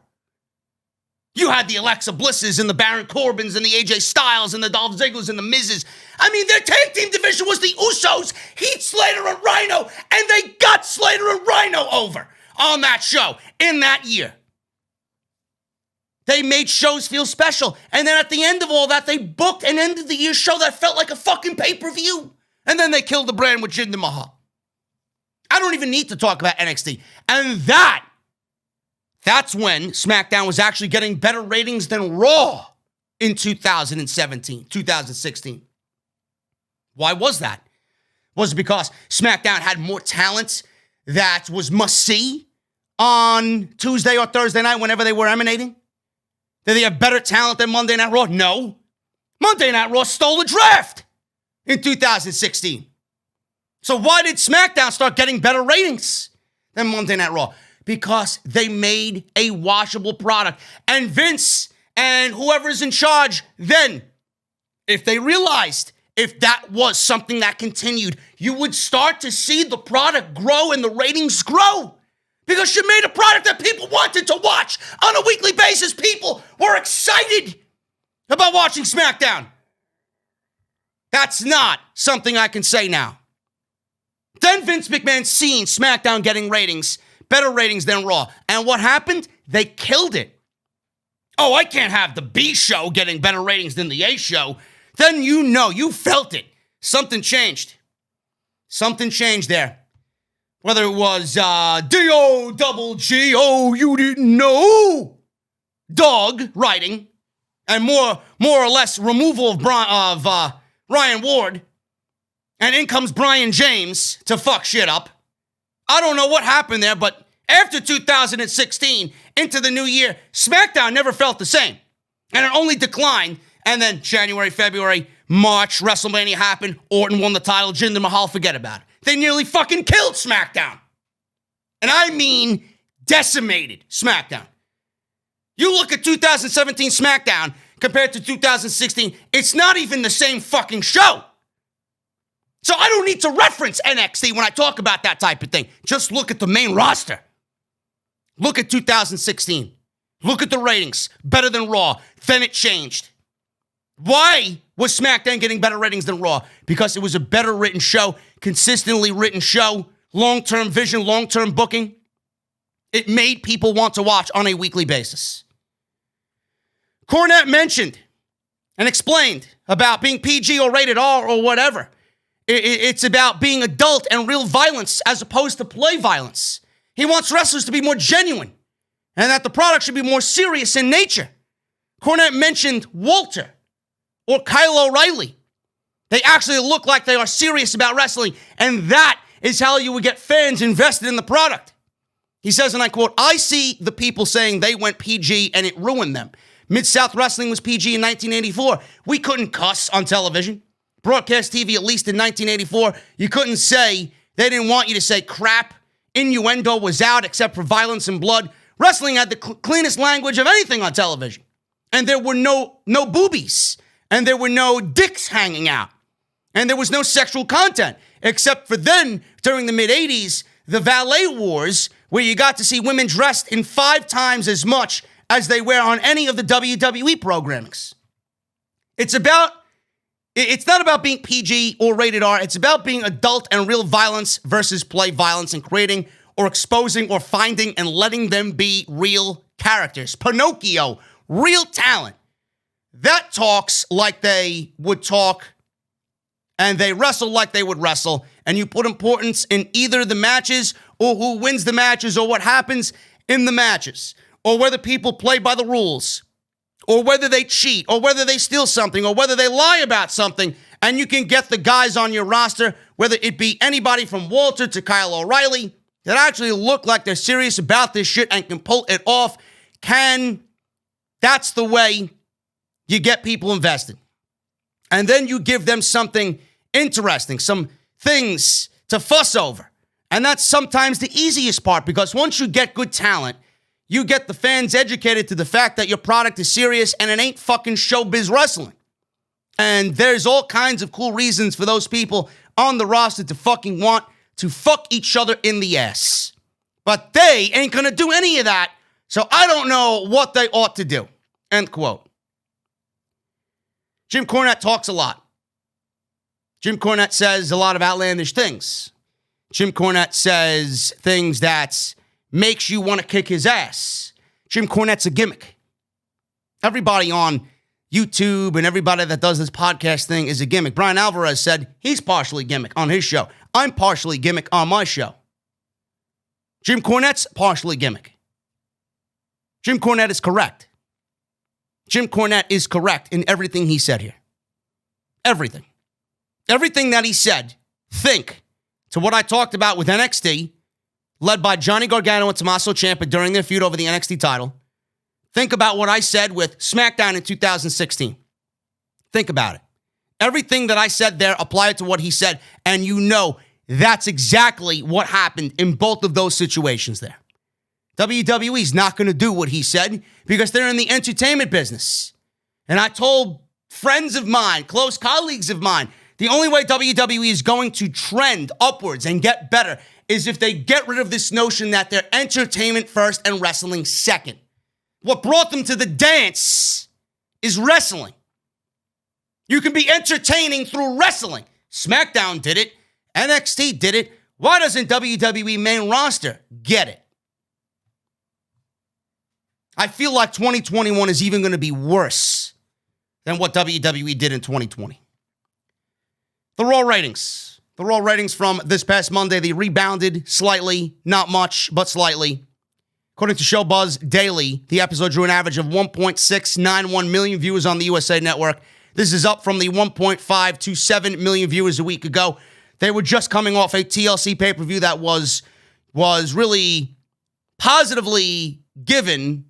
You had the Alexa Blisses and the Baron Corbins and the AJ Styles and the Dolph Ziggler's and the Miz's. I mean, their tag team division was the Usos, Heath Slater and Rhino, and they got Slater and Rhino over on that show in that year. They made shows feel special. And then at the end of all that, they booked an end of the year show that felt like a fucking pay-per-view. And then they killed the brand with Jinder Mahal. I don't even need to talk about NXT. And that's when SmackDown was actually getting better ratings than Raw in 2016. Why was that? Was it because SmackDown had more talent that was must-see on Tuesday or Thursday night whenever they were emanating? Did they have better talent than Monday Night Raw? No. Monday Night Raw stole the draft in 2016. So why did SmackDown start getting better ratings than Monday Night Raw because they made a washable product. And Vince and whoever's in charge then, if they realized if that was something that continued, you would start to see the product grow and the ratings grow. Because you made a product that people wanted to watch on a weekly basis. People were excited about watching SmackDown. That's not something I can say now. Then Vince McMahon seen SmackDown getting ratings, better ratings than Raw. And what happened? They killed it. Oh, I can't have the B show getting better ratings than the A show. Then you know, you felt it. Something changed. Something changed there. Whether it was D-O-double-G-O, you didn't know, dog writing, and more or less removal of Ryan Ward, and in comes Brian James to fuck shit up. I don't know what happened there, but after 2016, into the new year, SmackDown never felt the same. And it only declined. And then January, February, March, WrestleMania happened. Orton won the title. Jinder Mahal, forget about it. They nearly fucking killed SmackDown. And I mean decimated SmackDown. You look at 2017 SmackDown compared to 2016, it's not even the same fucking show. So I don't need to reference NXT when I talk about that type of thing. Just look at the main roster. Look at 2016. Look at the ratings. Better than Raw. Then it changed. Why was SmackDown getting better ratings than Raw? Because it was a better written show, consistently written show, long-term vision, long-term booking. It made people want to watch on a weekly basis. Cornette mentioned and explained about being PG or rated R or whatever. It's about being adult and real violence as opposed to play violence. He wants wrestlers to be more genuine and that the product should be more serious in nature. Cornette mentioned Walter or Kyle O'Reilly. They actually look like they are serious about wrestling, and that is how you would get fans invested in the product. He says, and I quote, I see the people saying they went PG and it ruined them. Mid-South Wrestling was PG in 1984. We couldn't cuss on television. Broadcast TV, at least in 1984, you couldn't say, they didn't want you to say crap. Innuendo was out except for violence and blood. Wrestling had the cleanest language of anything on television. And there were no boobies. And there were no dicks hanging out. And there was no sexual content. Except for then, during the mid-'80s, the Valet Wars, where you got to see women dressed in 5 times as much as they wear on any of the WWE programmings. It's not about being PG or rated R. It's about being adult and real violence versus play violence and creating or exposing or finding and letting them be real characters. Pinocchio, real talent. That talks like they would talk and they wrestle like they would wrestle. And you put importance in either the matches or who wins the matches or what happens in the matches or whether people play by the rules or whether they cheat or whether they steal something or whether they lie about something. And you can get the guys on your roster, whether it be anybody from Walter to Kyle O'Reilly, that actually look like they're serious about this shit and can pull it off. That's the way you get people invested. And then you give them something interesting, some things to fuss over. And that's sometimes the easiest part because once you get good talent, you get the fans educated to the fact that your product is serious and it ain't fucking showbiz wrestling. And there's all kinds of cool reasons for those people on the roster to fucking want to fuck each other in the ass. But they ain't gonna do any of that, so I don't know what they ought to do. End quote. Jim Cornette talks a lot. Jim Cornette says a lot of outlandish things. Jim Cornette says things that makes you want to kick his ass. Jim Cornette's a gimmick. Everybody on YouTube and everybody that does this podcast thing is a gimmick. Brian Alvarez said he's partially gimmick on his show. I'm partially gimmick on my show. Jim Cornette's partially gimmick. Jim Cornette is correct. Jim Cornette is correct in everything he said here. Everything. Everything that he said, think to what I talked about with NXT, led by Johnny Gargano and Tommaso Ciampa during their feud over the NXT title. Think about what I said with SmackDown in 2016. Think about it. Everything that I said there, apply it to what he said, and you know That's exactly what happened in both of those situations there. WWE's not going to do what he said because they're in the entertainment business. And I told friends of mine, close colleagues of mine, the only way WWE is going to trend upwards and get better is if they get rid of this notion that they're entertainment first and wrestling second. What brought them to the dance is wrestling. You can be entertaining through wrestling. Smackdown did it. NXT did it. Why doesn't WWE main roster get it? I feel like 2021 is even going to be worse than what WWE did in 2020. The Raw ratings. The Raw ratings from this past Monday, they rebounded slightly, not much, but slightly. According to ShowBuzz Daily, the episode drew an average of 1.691 million viewers on the USA Network. This is up from the 1.527 million viewers a week ago. They were just coming off a TLC pay-per-view that was really positively given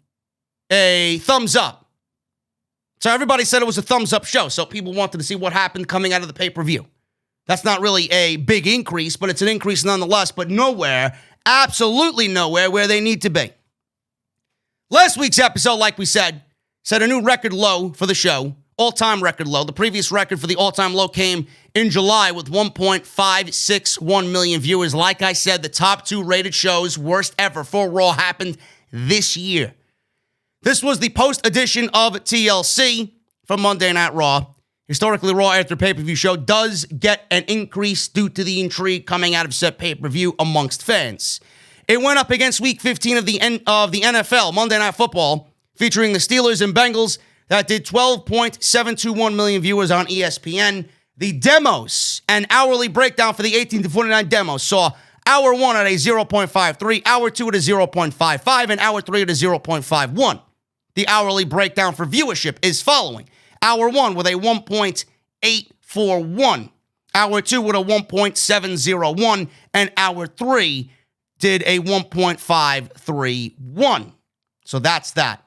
a thumbs up. So everybody said it was a thumbs up show, so people wanted to see what happened coming out of the pay-per-view. That's not really a big increase, but it's an increase nonetheless, but nowhere, absolutely nowhere where they need to be. Last week's episode, like we said, set a new record low for the show, all-time record low. The previous record for the all-time low came in July with 1.561 million viewers. Like I said, the top two rated shows, worst ever for Raw, happened this year. This was the post edition of TLC from Monday Night Raw. Historically, Raw after pay-per-view show does get an increase due to the intrigue coming out of said pay-per-view amongst fans. It went up against Week 15 of the NFL, Monday Night Football, featuring the Steelers and Bengals that did 12.721 million viewers on ESPN. The demos and hourly breakdown for the 18 to 49 demos saw Hour 1 at a 0.53, Hour 2 at a 0.55, and Hour 3 at a 0.51. The hourly breakdown for viewership is following. Hour 1 with a 1.841, Hour 2 with a 1.701, and Hour 3 did a 1.531. So that's that.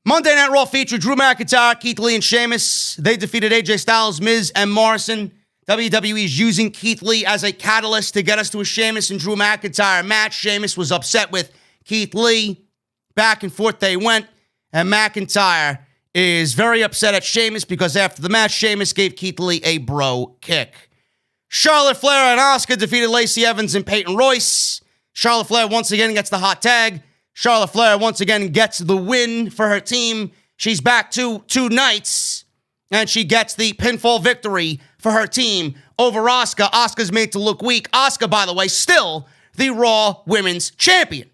Monday Night Raw featured Drew McIntyre, Keith Lee, and Sheamus. They defeated AJ Styles, Miz, and Morrison. WWE is using Keith Lee as a catalyst to get us to a Sheamus and Drew McIntyre match. Sheamus was upset with Keith Lee. Back and forth they went, and McIntyre is very upset at Sheamus because after the match, Sheamus gave Keith Lee a bro kick. Charlotte Flair and Asuka defeated Lacey Evans and Peyton Royce. Charlotte Flair once again gets the hot tag. Charlotte Flair once again gets the win for her team. She's back to 2 nights, and she gets the pinfall victory for her team over Asuka. Asuka's made to look weak. Asuka, by the way, still the Raw Women's Champion.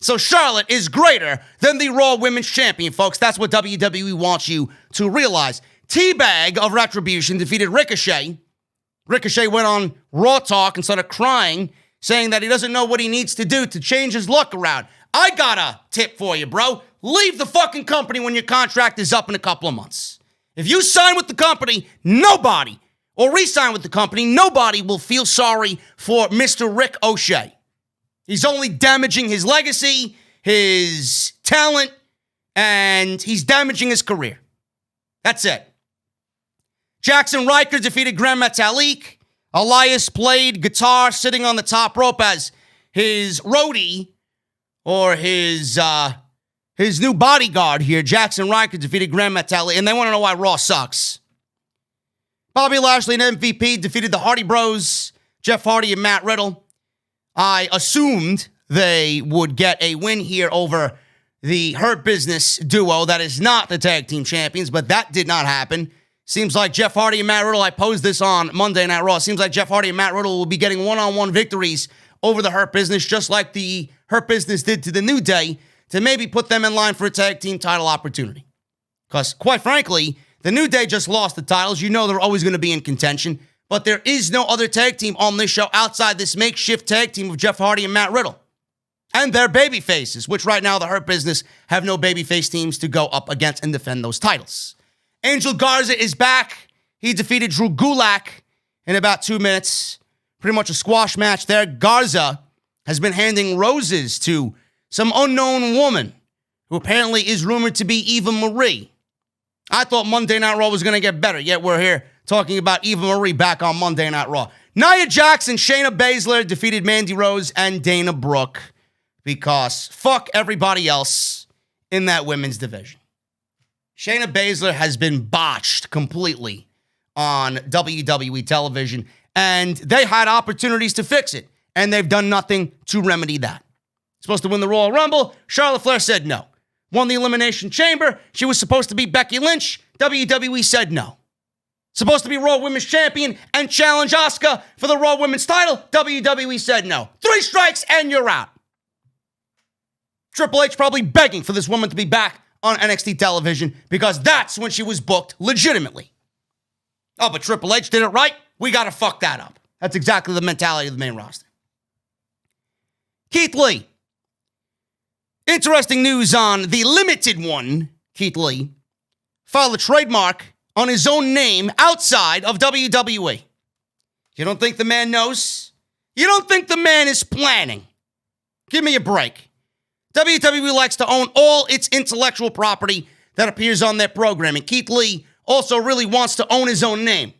So Charlotte is greater than the Raw Women's Champion, folks. That's what WWE wants you to realize. Teabag of Retribution defeated Ricochet. Ricochet went on Raw Talk and started crying, saying that he doesn't know what he needs to do to change his luck around. I got a tip for you, bro. Leave the fucking company when your contract is up in a couple of months. If you sign with the company, nobody, or re-sign with the company, nobody will feel sorry for Mr. Rick O'Shea. He's only damaging his legacy, his talent, and he's damaging his career. That's it. Jackson Ryker defeated Grand Metalik. Elias played guitar sitting on the top rope as his roadie, or his new bodyguard here. Jackson Ryker defeated Grand Metalik, and they want to know why Raw sucks. Bobby Lashley and MVP defeated the Hardy Bros, Jeff Hardy and Matt Riddle. I assumed they would get a win here over the Hurt Business duo that is not the tag team champions, but that did not happen. Seems like Jeff Hardy and Matt Riddle, I posed this on Monday Night Raw, seems like Jeff Hardy and Matt Riddle will be getting one-on-one victories over the Hurt Business, just like the Hurt Business did to the New Day, to maybe put them in line for a tag team title opportunity. Because, quite frankly, the New Day just lost the titles. You know they're always going to be in contention. But there is no other tag team on this show outside this makeshift tag team of Jeff Hardy and Matt Riddle. And their baby faces, which right now the Hurt Business have no babyface teams to go up against and defend those titles. Angel Garza is back. He defeated Drew Gulak in about 2 minutes. Pretty much a squash match there. Garza has been handing roses to some unknown woman who apparently is rumored to be Eva Marie. I thought Monday Night Raw was going to get better, yet we're here talking about Eva Marie back on Monday Night Raw. Nia Jax and Shayna Basler defeated Mandy Rose and Dana Brooke because fuck everybody else in that women's division. Shayna Basler has been botched completely on WWE television, and they had opportunities to fix it, and they've done nothing to remedy that. Supposed to win the Royal Rumble. Charlotte Flair said no. Won the Elimination Chamber. She was supposed to be Becky Lynch. WWE said no. Supposed to be Raw Women's Champion and challenge Asuka for the Raw Women's title. WWE said no. 3 strikes and you're out. Triple H probably begging for this woman to be back on NXT television because that's when she was booked legitimately. Oh, but Triple H did it right. We got to fuck that up. That's exactly the mentality of the main roster. Keith Lee. Interesting news on the limited one. Keith Lee filed a trademark on his own name outside of WWE. You don't think the man knows? You don't think the man is planning? Give me a break. WWE likes to own all its intellectual property that appears on their programming. Keith Lee also really wants to own his own name.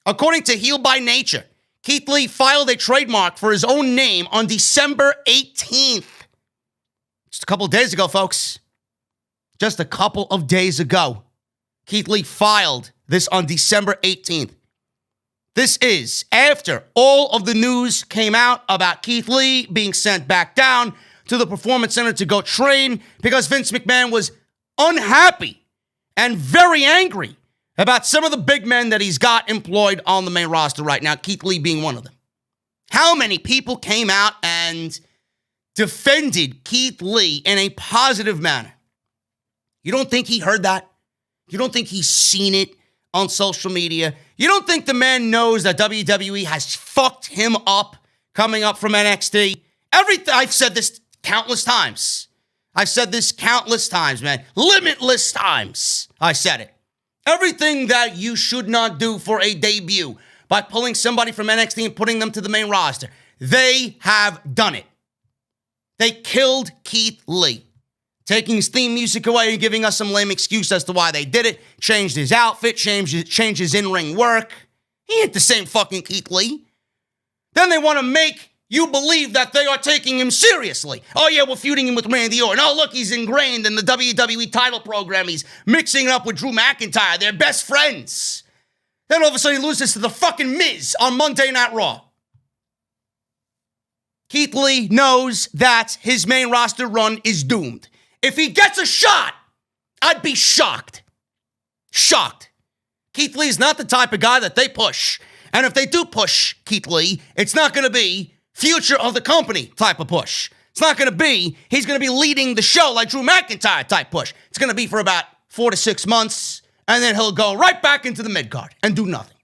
According to Heel by Nature, Keith Lee filed a trademark for his own name on December 18th. Just a couple of days ago, folks. Just a couple of days ago. Keith Lee filed this on December 18th. This is after all of the news came out about Keith Lee being sent back down to the Performance Center to go train because Vince McMahon was unhappy and very angry about some of the big men that he's got employed on the main roster right now, Keith Lee being one of them. How many people came out and defended Keith Lee in a positive manner? You don't think he heard that? You don't think he's seen it on social media? You don't think the man knows that WWE has fucked him up coming up from NXT? I've said this countless times. Man. Limitless times. I said it. Everything that you should not do for a debut by pulling somebody from NXT and putting them to the main roster. They have done it. They killed Keith Lee. Taking his theme music away and giving us some lame excuse as to why they did it. Changed his outfit, changed his in-ring work. He ain't the same fucking Keith Lee. Then they want to make you believe that they are taking him seriously. Oh yeah, we're feuding him with Randy Orton. Oh look, he's ingrained in the WWE title program. He's mixing it up with Drew McIntyre. They're best friends. Then all of a sudden he loses to the fucking Miz on Monday Night Raw. Keith Lee knows that his main roster run is doomed. If he gets a shot, I'd be shocked. Shocked. Keith Lee is not the type of guy that they push. And if they do push Keith Lee, it's not going to be future of the company type of push. It's not going to be, he's going to be leading the show like Drew McIntyre type push. It's going to be for about 4 to 6 months, and then he'll go right back into the mid-card and do nothing.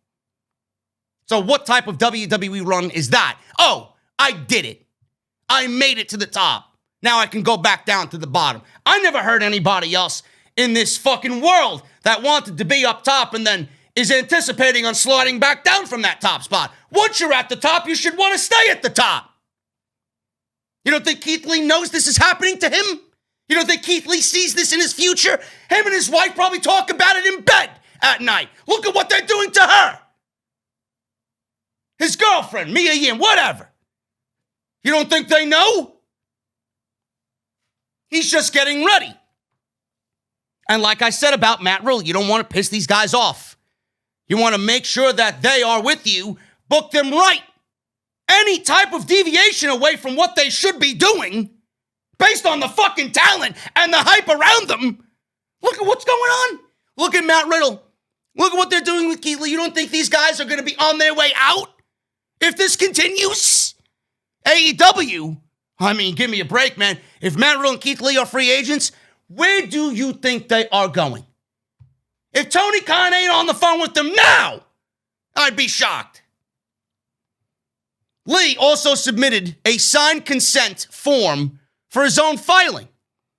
So what type of WWE run is that? Oh, I did it. I made it to the top. Now I can go back down to the bottom. I never heard anybody else in this fucking world that wanted to be up top and then is anticipating on sliding back down from that top spot. Once you're at the top, you should want to stay at the top. You don't think Keith Lee knows this is happening to him? You don't think Keith Lee sees this in his future? Him and his wife probably talk about it in bed at night. Look at what they're doing to her. His girlfriend, Mia Yim, whatever. You don't think they know? He's just getting ready. And like I said about Matt Riddle, you don't want to piss these guys off. You want to make sure that they are with you. Book them right. Any type of deviation away from what they should be doing, based on the fucking talent and the hype around them. Look at what's going on. Look at Matt Riddle. Look at what they're doing with Keith Lee. You don't think these guys are going to be on their way out if this continues? AEW, I mean, give me a break, man. If Matt Riddle and Keith Lee are free agents, where do you think they are going? If Tony Khan ain't on the phone with them now, I'd be shocked. Lee also submitted a signed consent form for his own filing.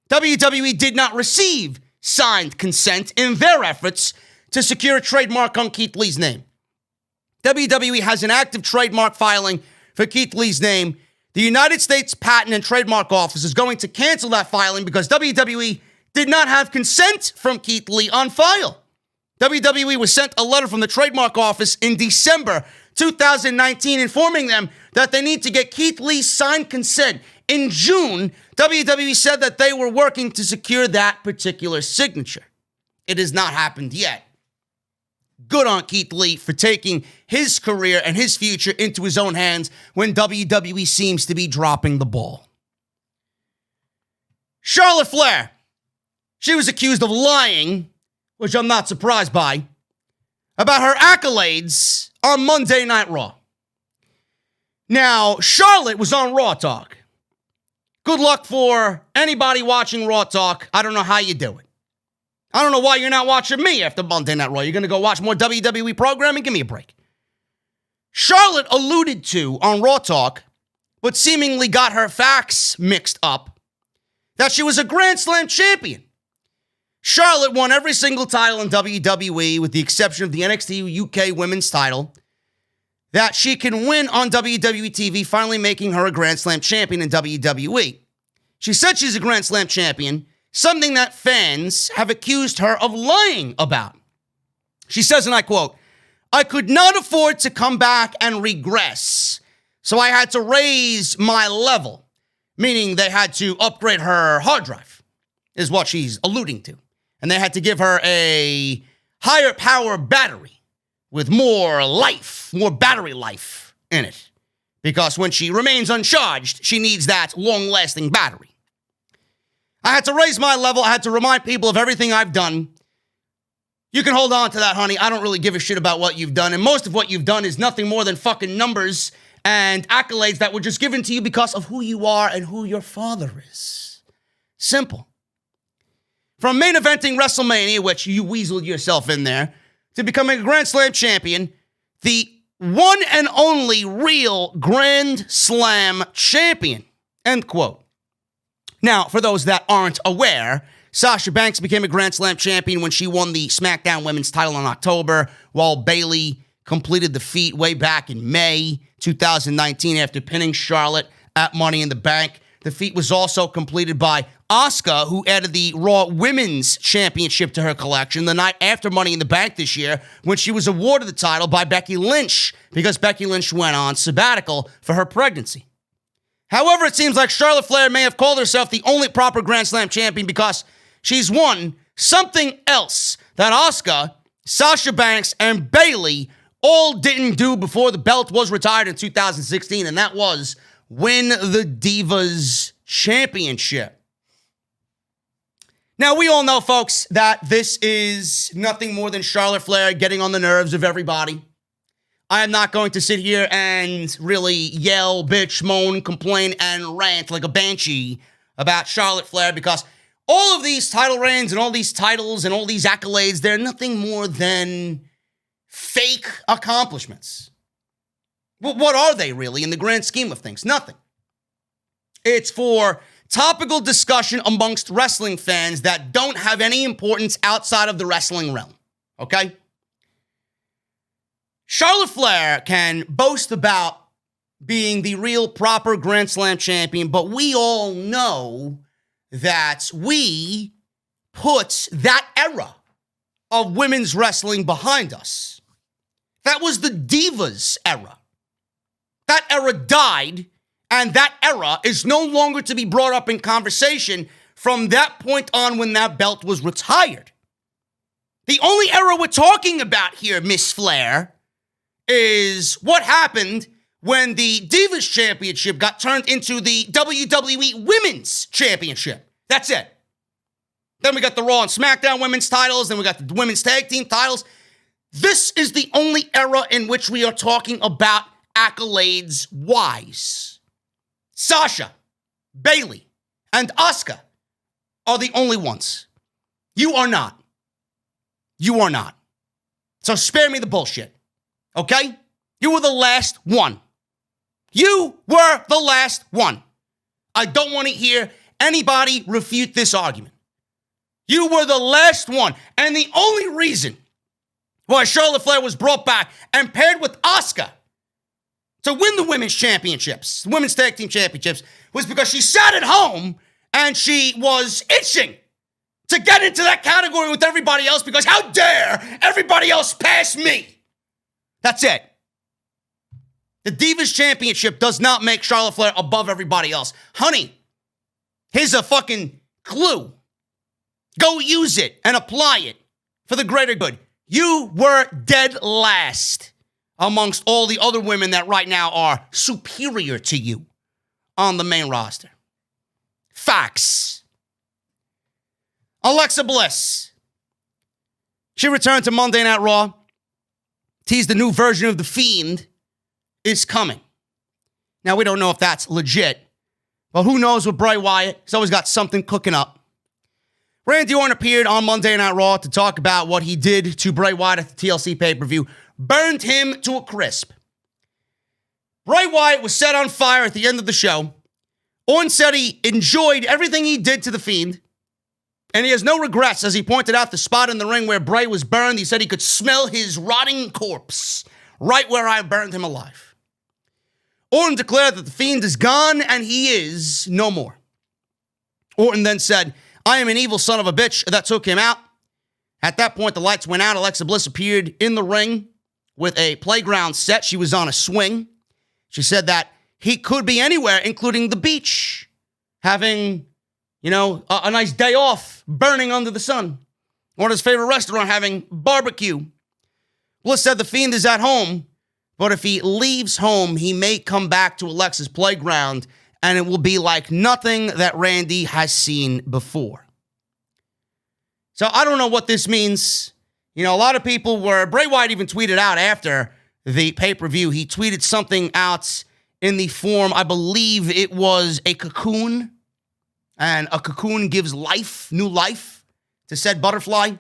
WWE did not receive signed consent in their efforts to secure a trademark on Keith Lee's name. WWE has an active trademark filing for Keith Lee's name. The United States Patent and Trademark Office is going to cancel that filing because WWE did not have consent from Keith Lee on file. WWE was sent a letter from the Trademark Office in December 2019, informing them that they need to get Keith Lee's signed consent. In June, WWE said that they were working to secure that particular signature. It has not happened yet. Good on Keith Lee for taking his career and his future into his own hands when WWE seems to be dropping the ball. Charlotte Flair. She was accused of lying, which I'm not surprised by, about her accolades on Monday Night Raw. Now, Charlotte was on Raw Talk. Good luck for anybody watching Raw Talk. I don't know how you do it. I don't know why you're not watching me after Monday Night Raw. You're going to go watch more WWE programming? Give me a break. Charlotte alluded to on Raw Talk, but seemingly got her facts mixed up, that she was a Grand Slam champion. Charlotte won every single title in WWE with the exception of the NXT UK Women's title that she can win on WWE TV, finally making her a Grand Slam champion in WWE. She said she's a Grand Slam champion, something that fans have accused her of lying about. She says, and I quote, "I could not afford to come back and regress, so I had to raise my level," meaning they had to upgrade her hard drive, is what she's alluding to. And they had to give her a higher power battery with more life, more battery life in it. Because when she remains uncharged, she needs that long-lasting battery. "I had to raise my level. I had to remind people of everything I've done. You can hold on to that, honey. I don't really give a shit about what you've done. And most of what you've done is nothing more than fucking numbers and accolades that were just given to you because of who you are and who your father is. Simple." From main eventing WrestleMania, which you weaseled yourself in there, to becoming a Grand Slam champion, the one and only real Grand Slam champion. End quote. Now, for those that aren't aware, Sasha Banks became a Grand Slam champion when she won the Smackdown Women's title in October, while Bayley completed the feat way back in May 2019 after pinning Charlotte at Money in the Bank. The feat was also completed by Asuka, who added the Raw Women's Championship to her collection the night after Money in the Bank this year, when she was awarded the title by Becky Lynch, because Becky Lynch went on sabbatical for her pregnancy. However, it seems like Charlotte Flair may have called herself the only proper Grand Slam champion because she's won something else that Asuka, Sasha Banks, and Bayley all didn't do before the belt was retired in 2016, and that was win the Divas Championship. Now, we all know, folks, that this is nothing more than Charlotte Flair getting on the nerves of everybody. I am not going to sit here and really yell, bitch, moan, complain, and rant like a banshee about Charlotte Flair, because all of these title reigns and all these titles and all these accolades, they're nothing more than fake accomplishments. Well, what are they really in the grand scheme of things? Nothing. It's for topical discussion amongst wrestling fans that don't have any importance outside of the wrestling realm, okay? Charlotte Flair can boast about being the real proper Grand Slam champion, but we all know that we put that era of women's wrestling behind us. That was the Divas era. That era died, and that era is no longer to be brought up in conversation from that point on when that belt was retired. The only era we're talking about here, Miss Flair, is what happened when the Divas Championship got turned into the WWE Women's Championship. That's it. Then we got the Raw and SmackDown Women's titles, then we got the Women's Tag Team titles. This is the only era in which we are talking about accolades-wise. Sasha, Bayley, and Asuka are the only ones. You are not. You are not. So spare me the bullshit, okay? You were the last one. You were the last one. I don't want to hear anybody refute this argument. You were the last one. And the only reason why Charlotte Flair was brought back and paired with Asuka to win the women's championships, the women's tag team championships, was because she sat at home and she was itching to get into that category with everybody else, because how dare everybody else pass me? That's it. The Divas Championship does not make Charlotte Flair above everybody else. Honey, here's a fucking clue. Go use it and apply it for the greater good. You were dead last amongst all the other women that right now are superior to you on the main roster. Facts. Alexa Bliss. She returned to Monday Night Raw. Teased the new version of The Fiend is coming. Now, we don't know if that's legit, but who knows with Bray Wyatt? He's always got something cooking up. Randy Orton appeared on Monday Night Raw to talk about what he did to Bray Wyatt at the TLC pay-per-view. Burned him to a crisp. Bray Wyatt was set on fire at the end of the show. Orton said he enjoyed everything he did to The Fiend, and he has no regrets, as he pointed out the spot in the ring where Bray was burned. He said he could smell his rotting corpse right where I burned him alive. Orton declared that The Fiend is gone, and he is no more. Orton then said, I am an evil son of a bitch that took him out. At that point, the lights went out. Alexa Bliss appeared in the ring with a playground set. She was on a swing. She said that he could be anywhere, including the beach, having, a nice day off, burning under the sun, or at his favorite restaurant, having barbecue. Bliss said The Fiend is at home, but if he leaves home, he may come back to Alexa's playground, and it will be like nothing that Randy has seen before. So I don't know what this means. A lot of people Bray Wyatt even tweeted out after the pay-per-view. He tweeted something out in the form, I believe it was a cocoon, and a cocoon gives life, new life, to said butterfly.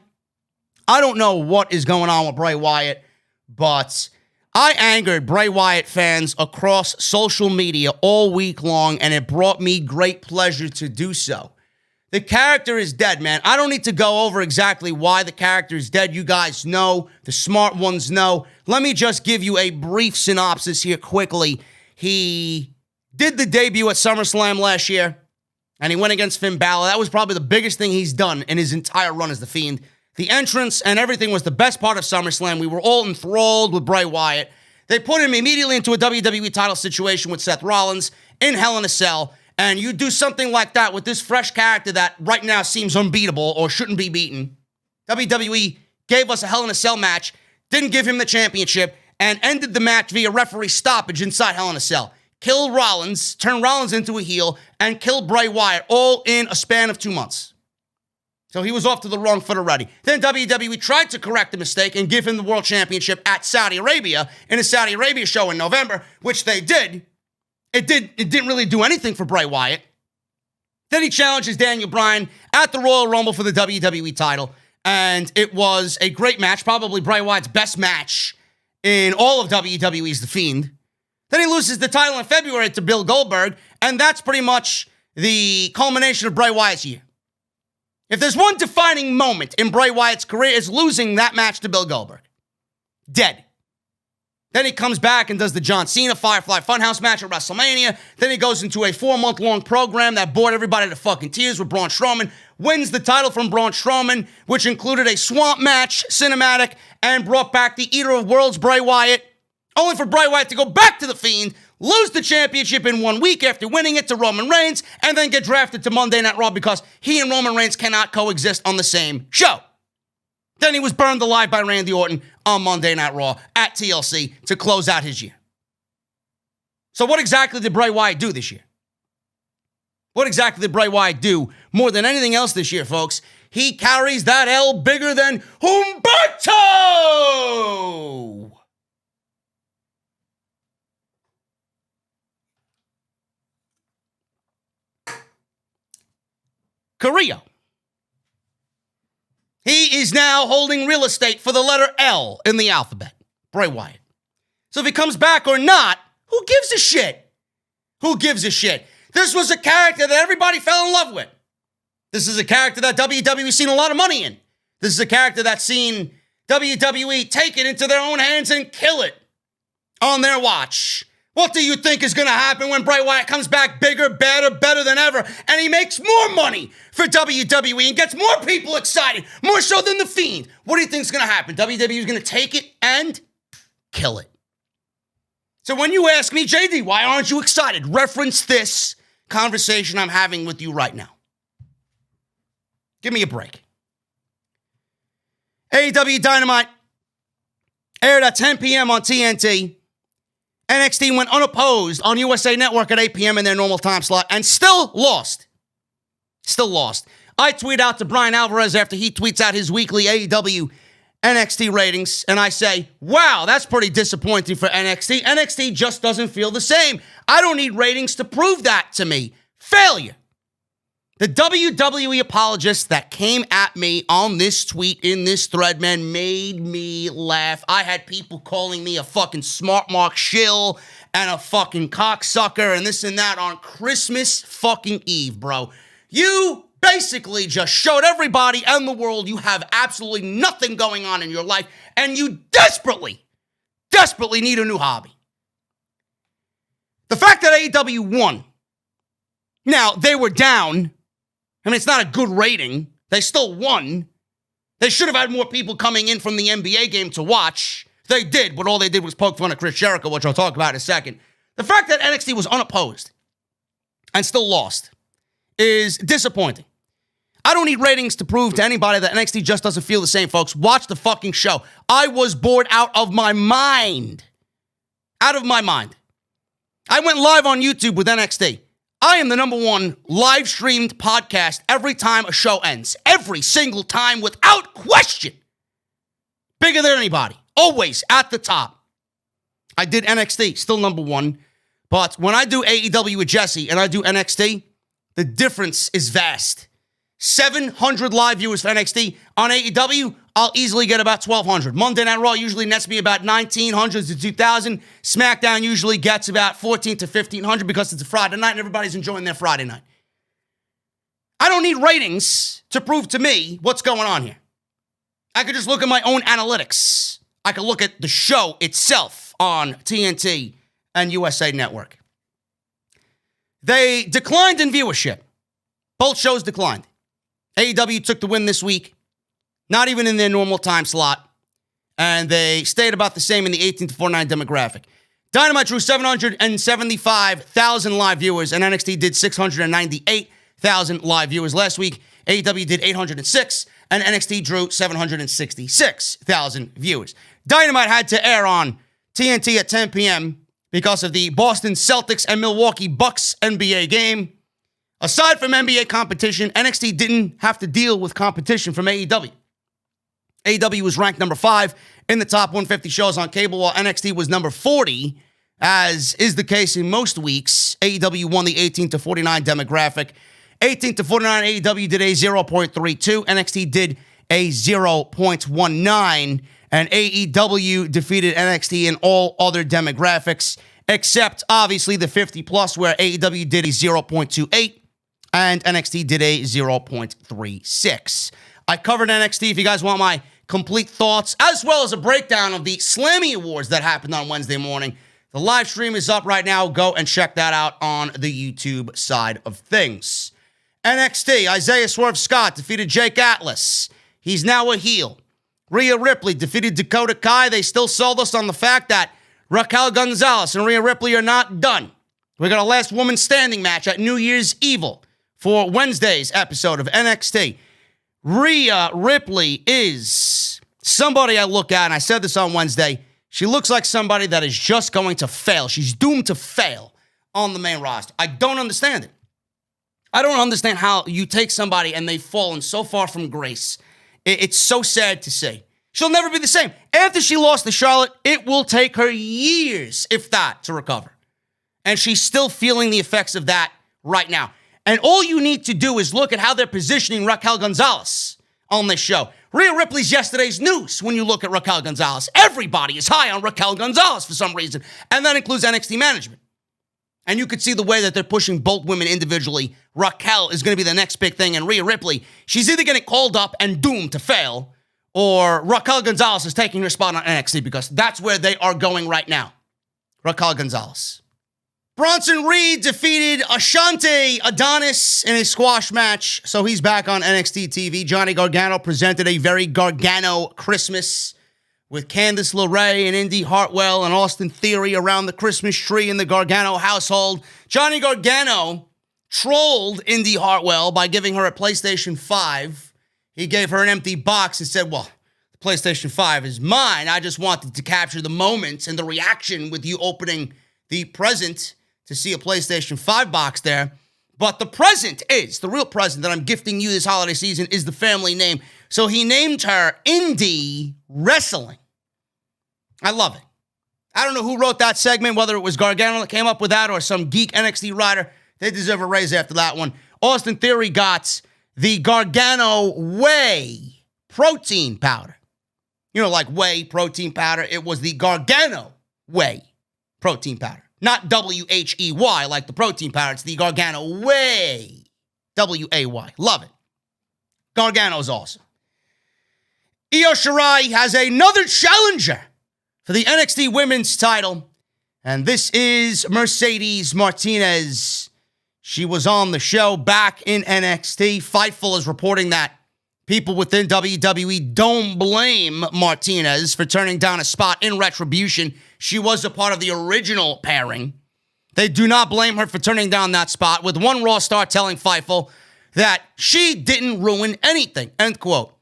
I don't know what is going on with Bray Wyatt, but I angered Bray Wyatt fans across social media all week long, and it brought me great pleasure to do so. The character is dead, man. I don't need to go over exactly why the character is dead. You guys know. The smart ones know. Let me just give you a brief synopsis here quickly. He did the debut at SummerSlam last year, and he went against Finn Balor. That was probably the biggest thing he's done in his entire run as The Fiend. The entrance and everything was the best part of SummerSlam. We were all enthralled with Bray Wyatt. They put him immediately into a WWE title situation with Seth Rollins in Hell in a Cell, and you do something like that with this fresh character that right now seems unbeatable or shouldn't be beaten. WWE gave us a Hell in a Cell match, didn't give him the championship, and ended the match via referee stoppage inside Hell in a Cell. Killed Rollins, turned Rollins into a heel, and killed Bray Wyatt all in a span of 2 months. So he was off to the wrong foot already. Then WWE tried to correct the mistake and give him the World Championship at Saudi Arabia in a Saudi Arabia show in November, which they did. It didn't really do anything for Bray Wyatt. Then he challenges Daniel Bryan at the Royal Rumble for the WWE title, and it was a great match, probably Bray Wyatt's best match in all of WWE's The Fiend. Then he loses the title in February to Bill Goldberg, and that's pretty much the culmination of Bray Wyatt's year. If there's one defining moment in Bray Wyatt's career, it's losing that match to Bill Goldberg. Dead. Then he comes back and does the John Cena Firefly Funhouse match at WrestleMania. Then he goes into a 4-month-long program that bored everybody to fucking tears with Braun Strowman. Wins the title from Braun Strowman, which included a swamp match, cinematic, and brought back the Eater of Worlds, Bray Wyatt. Only for Bray Wyatt to go back to The Fiend, lose the championship in 1 week after winning it to Roman Reigns, and then get drafted to Monday Night Raw because he and Roman Reigns cannot coexist on the same show. Then he was burned alive by Randy Orton on Monday Night Raw at TLC to close out his year. So what exactly did Bray Wyatt do this year? What exactly did Bray Wyatt do more than anything else this year, folks? He carries that L bigger than Humberto! Korea. He is now holding real estate for the letter L in the alphabet. Bray Wyatt. So if he comes back or not, who gives a shit? Who gives a shit? This was a character that everybody fell in love with. This is a character that WWE's seen a lot of money in. This is a character that's seen WWE take it into their own hands and kill it on their watch. What do you think is going to happen when Bray Wyatt comes back bigger, better than ever, and he makes more money for WWE and gets more people excited, more so than The Fiend? What do you think is going to happen? WWE is going to take it and kill it. So when you ask me, JD, why aren't you excited? Reference this conversation I'm having with you right now. Give me a break. AEW Dynamite aired at 10 p.m. on TNT. NXT went unopposed on USA Network at 8 p.m. in their normal time slot and still lost. Still lost. I tweet out to Brian Alvarez after he tweets out his weekly AEW NXT ratings, and I say, wow, that's pretty disappointing for NXT. NXT just doesn't feel the same. I don't need ratings to prove that to me. Failure. The WWE apologists that came at me on this tweet in this thread, man, made me laugh. I had people calling me a fucking smart mark shill and a fucking cocksucker and this and that on Christmas fucking Eve, bro. You basically just showed everybody and the world you have absolutely nothing going on in your life and you desperately need a new hobby. The fact that AEW won, now they were down. I mean, it's not a good rating. They still won. They should have had more people coming in from the NBA game to watch. They did, but all they did was poke fun at Chris Jericho, which I'll talk about in a second. The fact that NXT was unopposed and still lost is disappointing. I don't need ratings to prove to anybody that NXT just doesn't feel the same, folks. Watch the fucking show. I was bored out of my mind. Out of my mind. I went live on YouTube with NXT. I am the #1 live streamed podcast every time a show ends. Every single time without question. Bigger than anybody. Always at the top. I did NXT, still #1. But when I do AEW with Jesse and I do NXT, the difference is vast. 700 live viewers for NXT. On AEW, I'll easily get about 1,200. Monday Night Raw usually nets me about 1,900 to 2,000. Smackdown usually gets about 1,400 to 1,500 because it's a Friday night and everybody's enjoying their Friday night. I don't need ratings to prove to me what's going on here. I could just look at my own analytics. I could look at the show itself on TNT and USA Network. They declined in viewership. Both shows declined. AEW took the win this week, not even in their normal time slot, and they stayed about the same in the 18 to 49 demographic. Dynamite drew 775,000 live viewers, and NXT did 698,000 live viewers last week. AEW did 806, and NXT drew 766,000 viewers. Dynamite had to air on TNT at 10 p.m. because of the Boston Celtics and Milwaukee Bucks NBA game. Aside from NBA competition, NXT didn't have to deal with competition from AEW. AEW was ranked number 5 in the top 150 shows on cable, while NXT was number 40, as is the case in most weeks. AEW won the 18 to 49 demographic. 18 to 49, AEW did a 0.32. NXT did a 0.19. And AEW defeated NXT in all other demographics, except obviously the 50 plus, where AEW did a 0.28. And NXT did a 0.36. I covered NXT. If you guys want my complete thoughts, as well as a breakdown of the Slammy Awards that happened on Wednesday morning, the live stream is up right now. Go and check that out on the YouTube side of things. NXT, Isaiah Swerve Scott defeated Jake Atlas. He's now a heel. Rhea Ripley defeated Dakota Kai. They still sold us on the fact that Raquel Gonzalez and Rhea Ripley are not done. We got a last woman standing match at New Year's Evil for Wednesday's episode of NXT. Rhea Ripley is somebody I look at, and I said this on Wednesday, she looks like somebody that is just going to fail. She's doomed to fail on the main roster. I don't understand it. I don't understand how you take somebody and they've fallen so far from grace. It's so sad to see. She'll never be the same. After she lost to Charlotte, it will take her years, if that, to recover. And she's still feeling the effects of that right now. And all you need to do is look at how they're positioning Raquel Gonzalez on this show. Rhea Ripley's yesterday's news when you look at Raquel Gonzalez. Everybody is high on Raquel Gonzalez for some reason, and that includes NXT management. And you could see the way that they're pushing both women individually. Raquel is going to be the next big thing, and Rhea Ripley, she's either getting called up and doomed to fail, or Raquel Gonzalez is taking her spot on NXT, because that's where they are going right now. Raquel Gonzalez. Bronson Reed defeated Ashante Adonis in a squash match, so he's back on NXT TV. Johnny Gargano presented a very Gargano Christmas with Candice LeRae and Indy Hartwell and Austin Theory around the Christmas tree in the Gargano household. Johnny Gargano trolled Indy Hartwell by giving her a PlayStation 5. He gave her an empty box and said, well, the PlayStation 5 is mine. I just wanted to capture the moments and the reaction with you opening the present to see a PlayStation 5 box there. But the present is, the real present that I'm gifting you this holiday season is the family name. So he named her Indie Wrestling. I love it. I don't know who wrote that segment, whether it was Gargano that came up with that or some geek NXT writer. They deserve a raise after that one. Austin Theory got the Gargano Whey protein powder. You know, like whey protein powder. It was the Gargano Whey protein powder. Not W-H-E-Y like the protein powder. It's the Gargano Whey. W-A-Y. Love it. Gargano's awesome. Io Shirai has another challenger for the NXT Women's title. And this is Mercedes Martinez. She was on the show back in NXT. Fightful is reporting that people within WWE don't blame Martinez for turning down a spot in Retribution. She was a part of the original pairing. They do not blame her for turning down that spot, with one Raw star telling Fightful that she didn't ruin anything, end quote.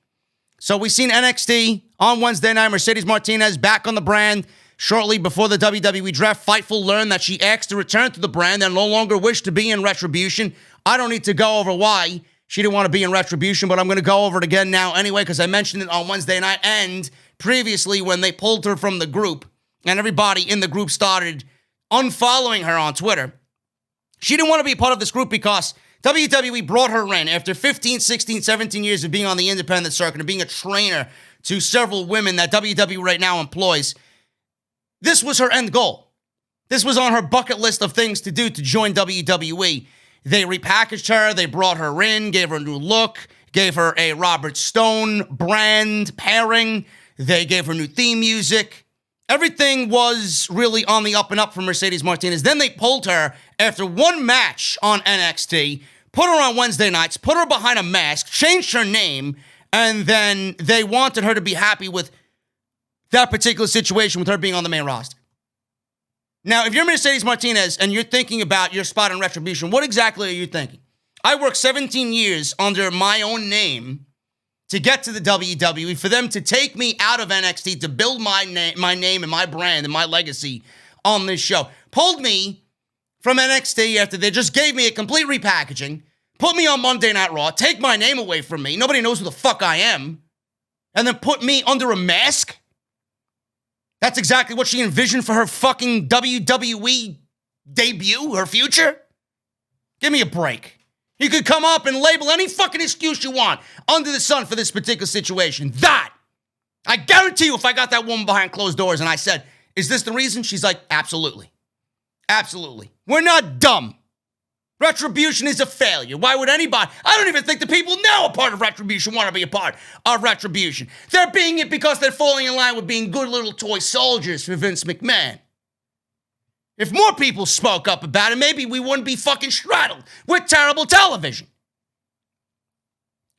So we seen NXT on Wednesday night. Mercedes Martinez back on the brand. Shortly before the WWE draft, Fightful learned that she asked to return to the brand and no longer wished to be in Retribution. I don't need to go over why she didn't want to be in Retribution, but I'm going to go over it again now anyway, because I mentioned it on Wednesday night and previously when they pulled her from the group and everybody in the group started unfollowing her on Twitter. She didn't want to be a part of this group because WWE brought her in after 15, 16, 17 years of being on the independent circuit and being a trainer to several women that WWE right now employs. This was her end goal. This was on her bucket list of things to do to join WWE. They repackaged her, they brought her in, gave her a new look, gave her a Robert Stone brand pairing, they gave her new theme music. Everything was really on the up and up for Mercedes Martinez. Then they pulled her after one match on NXT, put her on Wednesday nights, put her behind a mask, changed her name, and then they wanted her to be happy with that particular situation with her being on the main roster. Now, if you're Mercedes Martinez and you're thinking about your spot in Retribution, what exactly are you thinking? I worked 17 years under my own name to get to the WWE, for them to take me out of NXT to build my name and my brand and my legacy on this show. Pulled me from NXT after they just gave me a complete repackaging, put me on Monday Night Raw, take my name away from me, nobody knows who the fuck I am, and then put me under a mask? That's exactly what she envisioned for her fucking WWE debut, her future? Give me a break. You could come up and label any fucking excuse you want under the sun for this particular situation. That, I guarantee you, if I got that woman behind closed doors and I said, is this the reason? She's like, absolutely. Absolutely. We're not dumb. Retribution is a failure. Why would anybody? I don't even think the people now a part of Retribution want to be a part of Retribution. They're being it because they're falling in line with being good little toy soldiers for Vince McMahon. If more people spoke up about it, maybe we wouldn't be fucking straddled with terrible television.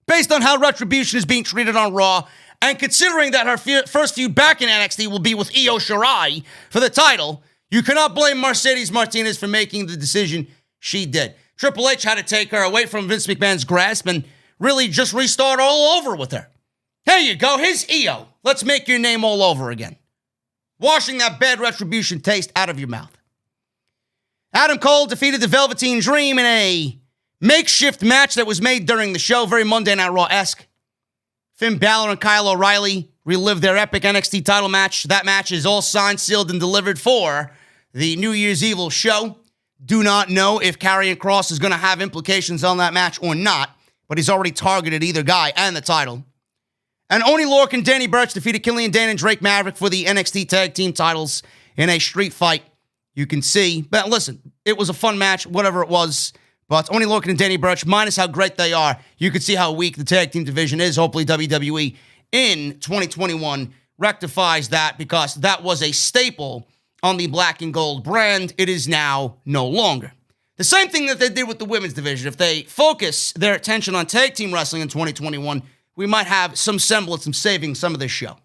Based on how Retribution is being treated on Raw, and considering that her first feud back in NXT will be with Io Shirai for the title, you cannot blame Mercedes Martinez for making the decision she did. Triple H had to take her away from Vince McMahon's grasp and really just restart all over with her. Here you go, here's Io. Let's make your name all over again. Washing that bad Retribution taste out of your mouth. Adam Cole defeated the Velveteen Dream in a makeshift match that was made during the show, very Monday Night Raw-esque. Finn Balor and Kyle O'Reilly relived their epic NXT title match. That match is all signed, sealed, and delivered for the New Year's Evil show. Do not know if Karrion Kross is going to have implications on that match or not, but he's already targeted either guy and the title. And Oney Lorcan and Danny Burch defeated Killian Dane and Drake Maverick for the NXT Tag Team titles in a street fight. You can see, but listen, it was a fun match, whatever it was. But Oney Lorcan and Danny Burch, minus how great they are, you can see how weak the tag team division is. Hopefully WWE in 2021 rectifies that, because that was a staple on the black and gold brand. It is now no longer. The same thing that they did with the women's division. If they focus their attention on tag team wrestling in 2021, we might have some semblance of saving some of this show.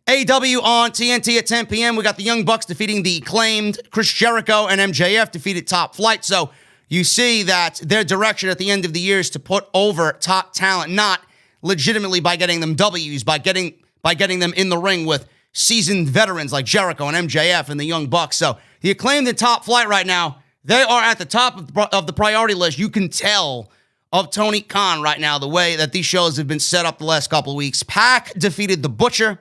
AEW on TNT at 10 p.m. We got the Young Bucks defeating the Acclaimed. Chris Jericho and MJF defeated Top Flight. So you see that their direction at the end of the year is to put over top talent, not legitimately by getting them W's, by getting them in the ring with seasoned veterans like Jericho and MJF and the Young Bucks. So the Acclaimed and Top Flight right now, they are at the top of the priority list. You can tell of Tony Khan right now, the way that these shows have been set up the last couple of weeks. Pac defeated The Butcher.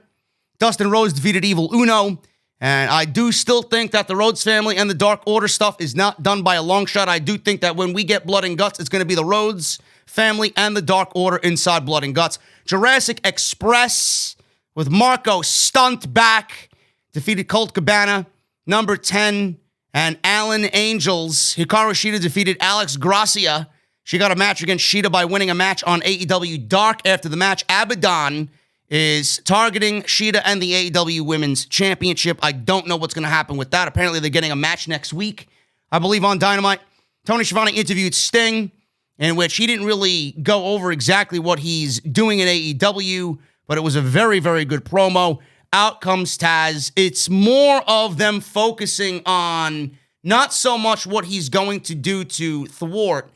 Dustin Rhodes defeated Evil Uno. And I do still think that the Rhodes family and the Dark Order stuff is not done by a long shot. I do think that when we get Blood and Guts, it's going to be the Rhodes family and the Dark Order inside Blood and Guts. Jurassic Express with Marco Stunt back defeated Colt Cabana, number 10, and Alan Angels. Hikaru Shida defeated Alex Gracia. She got a match against Shida by winning a match on AEW Dark. After the match, Abaddon is targeting Shida and the AEW Women's Championship. I don't know what's going to happen with that. Apparently, they're getting a match next week, I believe, on Dynamite. Tony Schiavone interviewed Sting, in which he didn't really go over exactly what he's doing in AEW, but it was a very, very good promo. Out comes Taz. It's more of them focusing on not so much what he's going to do to thwart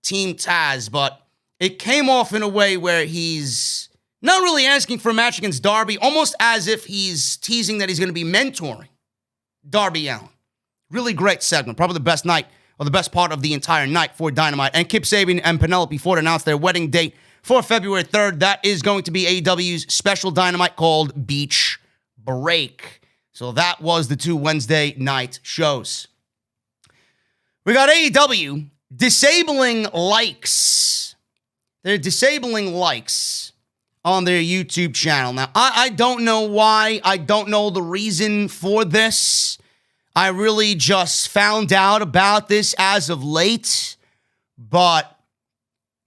Team Taz, but it came off in a way where he's not really asking for a match against Darby, almost as if he's teasing that he's going to be mentoring Darby Allin. Really great segment. Probably the best night, or the best part of the entire night for Dynamite. And Kip Sabian and Penelope Ford announced their wedding date for February 3rd. That is going to be AEW's special Dynamite called Beach Break. So that was the 2 Wednesday night shows. We got AEW disabling likes. They're disabling likes on their YouTube channel. Now, I don't know why. I don't know the reason for this. I really just found out about this as of late. But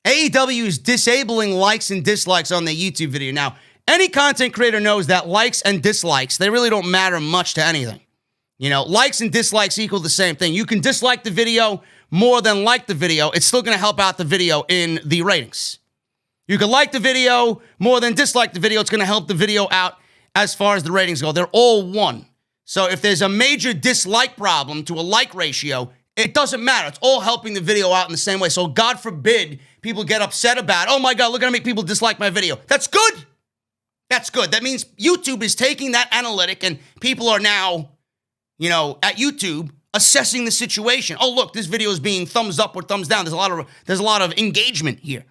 AEW is disabling likes and dislikes on their YouTube video. Now, any content creator knows that likes and dislikes, they really don't matter much to anything. You know, likes and dislikes equal the same thing. You can dislike the video more than like the video. It's still going to help out the video in the ratings. You can like the video more than dislike the video. It's going to help the video out as far as the ratings go. They're all one. So if there's a major dislike problem to a like ratio, it doesn't matter. It's all helping the video out in the same way. So God forbid people get upset about, oh my God, look, going to make people dislike my video. That's good. That's good. That means YouTube is taking that analytic and people are now, at YouTube assessing the situation. Oh, look, this video is being thumbs up or thumbs down. There's a lot of engagement here.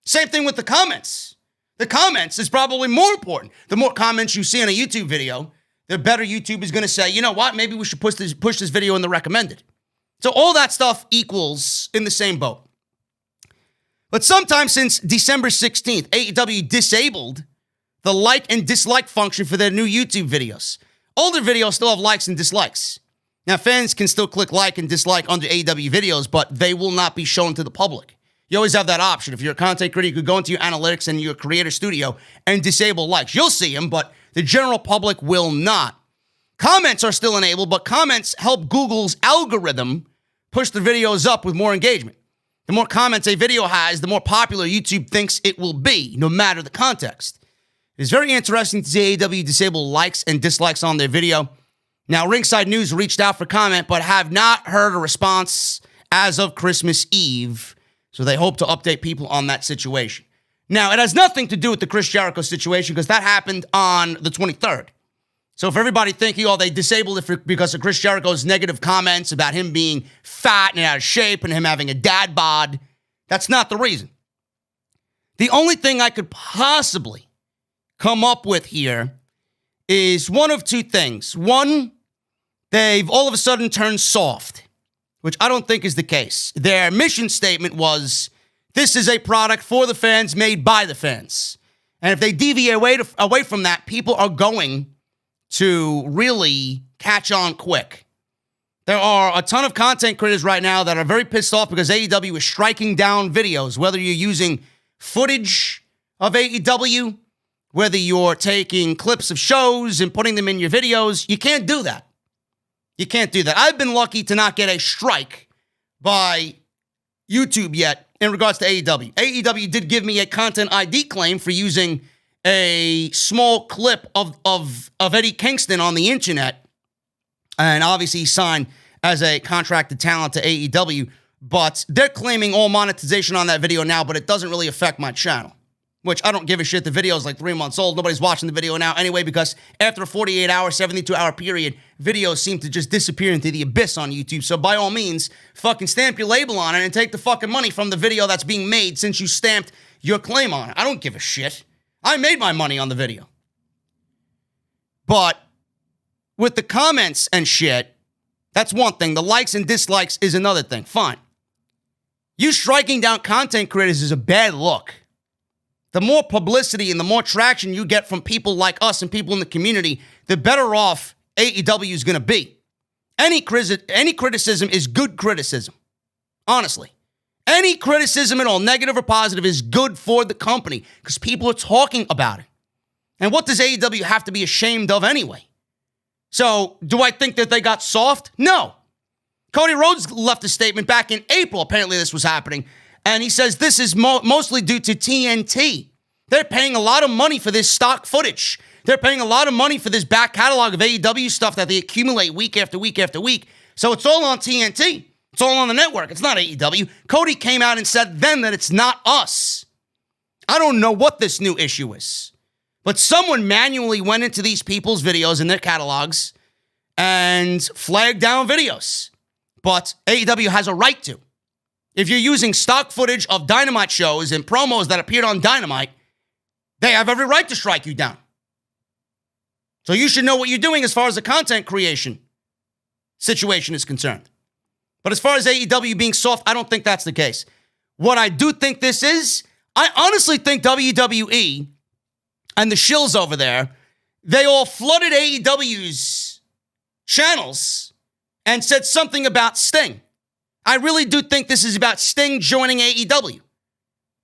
Same thing with the comments. The comments is probably more important. The more comments you see on a YouTube video, the better YouTube is going to say, you know what, maybe we should push this video in the recommended. So all that stuff equals in the same boat. But sometime since December 16th, AEW disabled the like and dislike function for their new YouTube videos. Older videos still have likes and dislikes. Now, fans can still click like and dislike under AEW videos, but they will not be shown to the public. You always have that option. If you're a content creator, you could go into your analytics and your creator studio and disable likes. You'll see them, but the general public will not. Comments are still enabled, but comments help Google's algorithm push the videos up with more engagement. The more comments a video has, the more popular YouTube thinks it will be, no matter the context. It's very interesting to see AEW disable likes and dislikes on their video. Now, Ringside News reached out for comment, but have not heard a response as of Christmas Eve. So they hope to update people on that situation. Now, it has nothing to do with the Chris Jericho situation because that happened on the 23rd. So if everybody thinking, they disabled it because of Chris Jericho's negative comments about him being fat and out of shape and him having a dad bod, that's not the reason. The only thing I could possibly come up with here is one of two things. One, they've all of a sudden turned soft, which I don't think is the case. Their mission statement was, this is a product for the fans, made by the fans. And if they deviate away from that, people are going to really catch on quick. There are a ton of content creators right now that are very pissed off because AEW is striking down videos, whether you're using footage of AEW, whether you're taking clips of shows and putting them in your videos. You can't do that. You can't do that. I've been lucky to not get a strike by YouTube yet in regards to AEW. AEW did give me a content ID claim for using a small clip of Eddie Kingston on the internet. And obviously he signed as a contracted talent to AEW. But they're claiming all monetization on that video now, but it doesn't really affect my channel. Which I don't give a shit. The video is like 3 months old. Nobody's watching the video now anyway, because after a 48-hour, 72-hour period, videos seem to just disappear into the abyss on YouTube. So by all means, fucking stamp your label on it and take the fucking money from the video that's being made since you stamped your claim on it. I don't give a shit. I made my money on the video. But with the comments and shit, that's one thing. The likes and dislikes is another thing. Fine. You striking down content creators is a bad look. The more publicity and the more traction you get from people like us and people in the community, the better off AEW is going to be. Any criticism is good criticism. Honestly. Any criticism at all, negative or positive, is good for the company because people are talking about it. And what does AEW have to be ashamed of anyway? So, do I think that they got soft? No. Cody Rhodes left a statement back in April. Apparently this was happening. And he says this is mostly due to TNT. They're paying a lot of money for this stock footage. They're paying a lot of money for this back catalog of AEW stuff that they accumulate week after week after week. So it's all on TNT. It's all on the network. It's not AEW. Cody came out and said then that it's not us. I don't know what this new issue is. But someone manually went into these people's videos in their catalogs and flagged down videos. But AEW has a right to. If you're using stock footage of Dynamite shows and promos that appeared on Dynamite, they have every right to strike you down. So you should know what you're doing as far as the content creation situation is concerned. But as far as AEW being soft, I don't think that's the case. What I do think this is, I honestly think WWE and the shills over there, they all flooded AEW's channels and said something about Sting. I really do think this is about Sting joining AEW.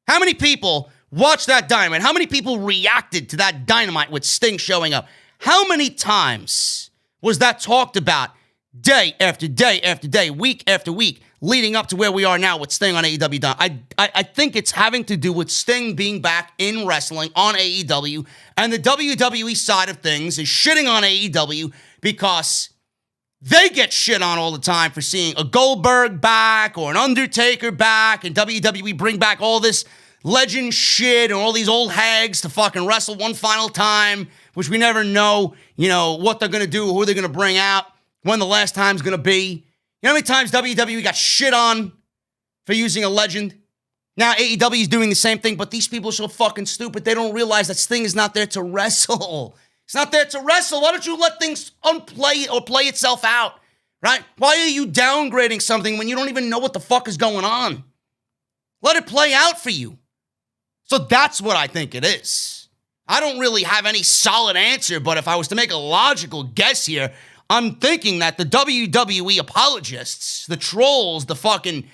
How many people watched that Dynamite? How many people reacted to that Dynamite with Sting showing up? How many times was that talked about day after day after day, week after week, leading up to where we are now with Sting on AEW Dynamite? I think it's having to do with Sting being back in wrestling on AEW, and the WWE side of things is shitting on AEW because they get shit on all the time for seeing a Goldberg back or an Undertaker back, and WWE bring back all this legend shit and all these old hags to fucking wrestle one final time, which we never know, what they're going to do, who they're going to bring out, when the last time's going to be. You know how many times WWE got shit on for using a legend? Now AEW is doing the same thing, but these people are so fucking stupid, they don't realize that Sting is not there to wrestle. It's not there to wrestle. Why don't you let things unplay or play itself out, right? Why are you downgrading something when you don't even know what the fuck is going on? Let it play out for you. So that's what I think it is. I don't really have any solid answer, but if I was to make a logical guess here, I'm thinking that the WWE apologists, the trolls, the fucking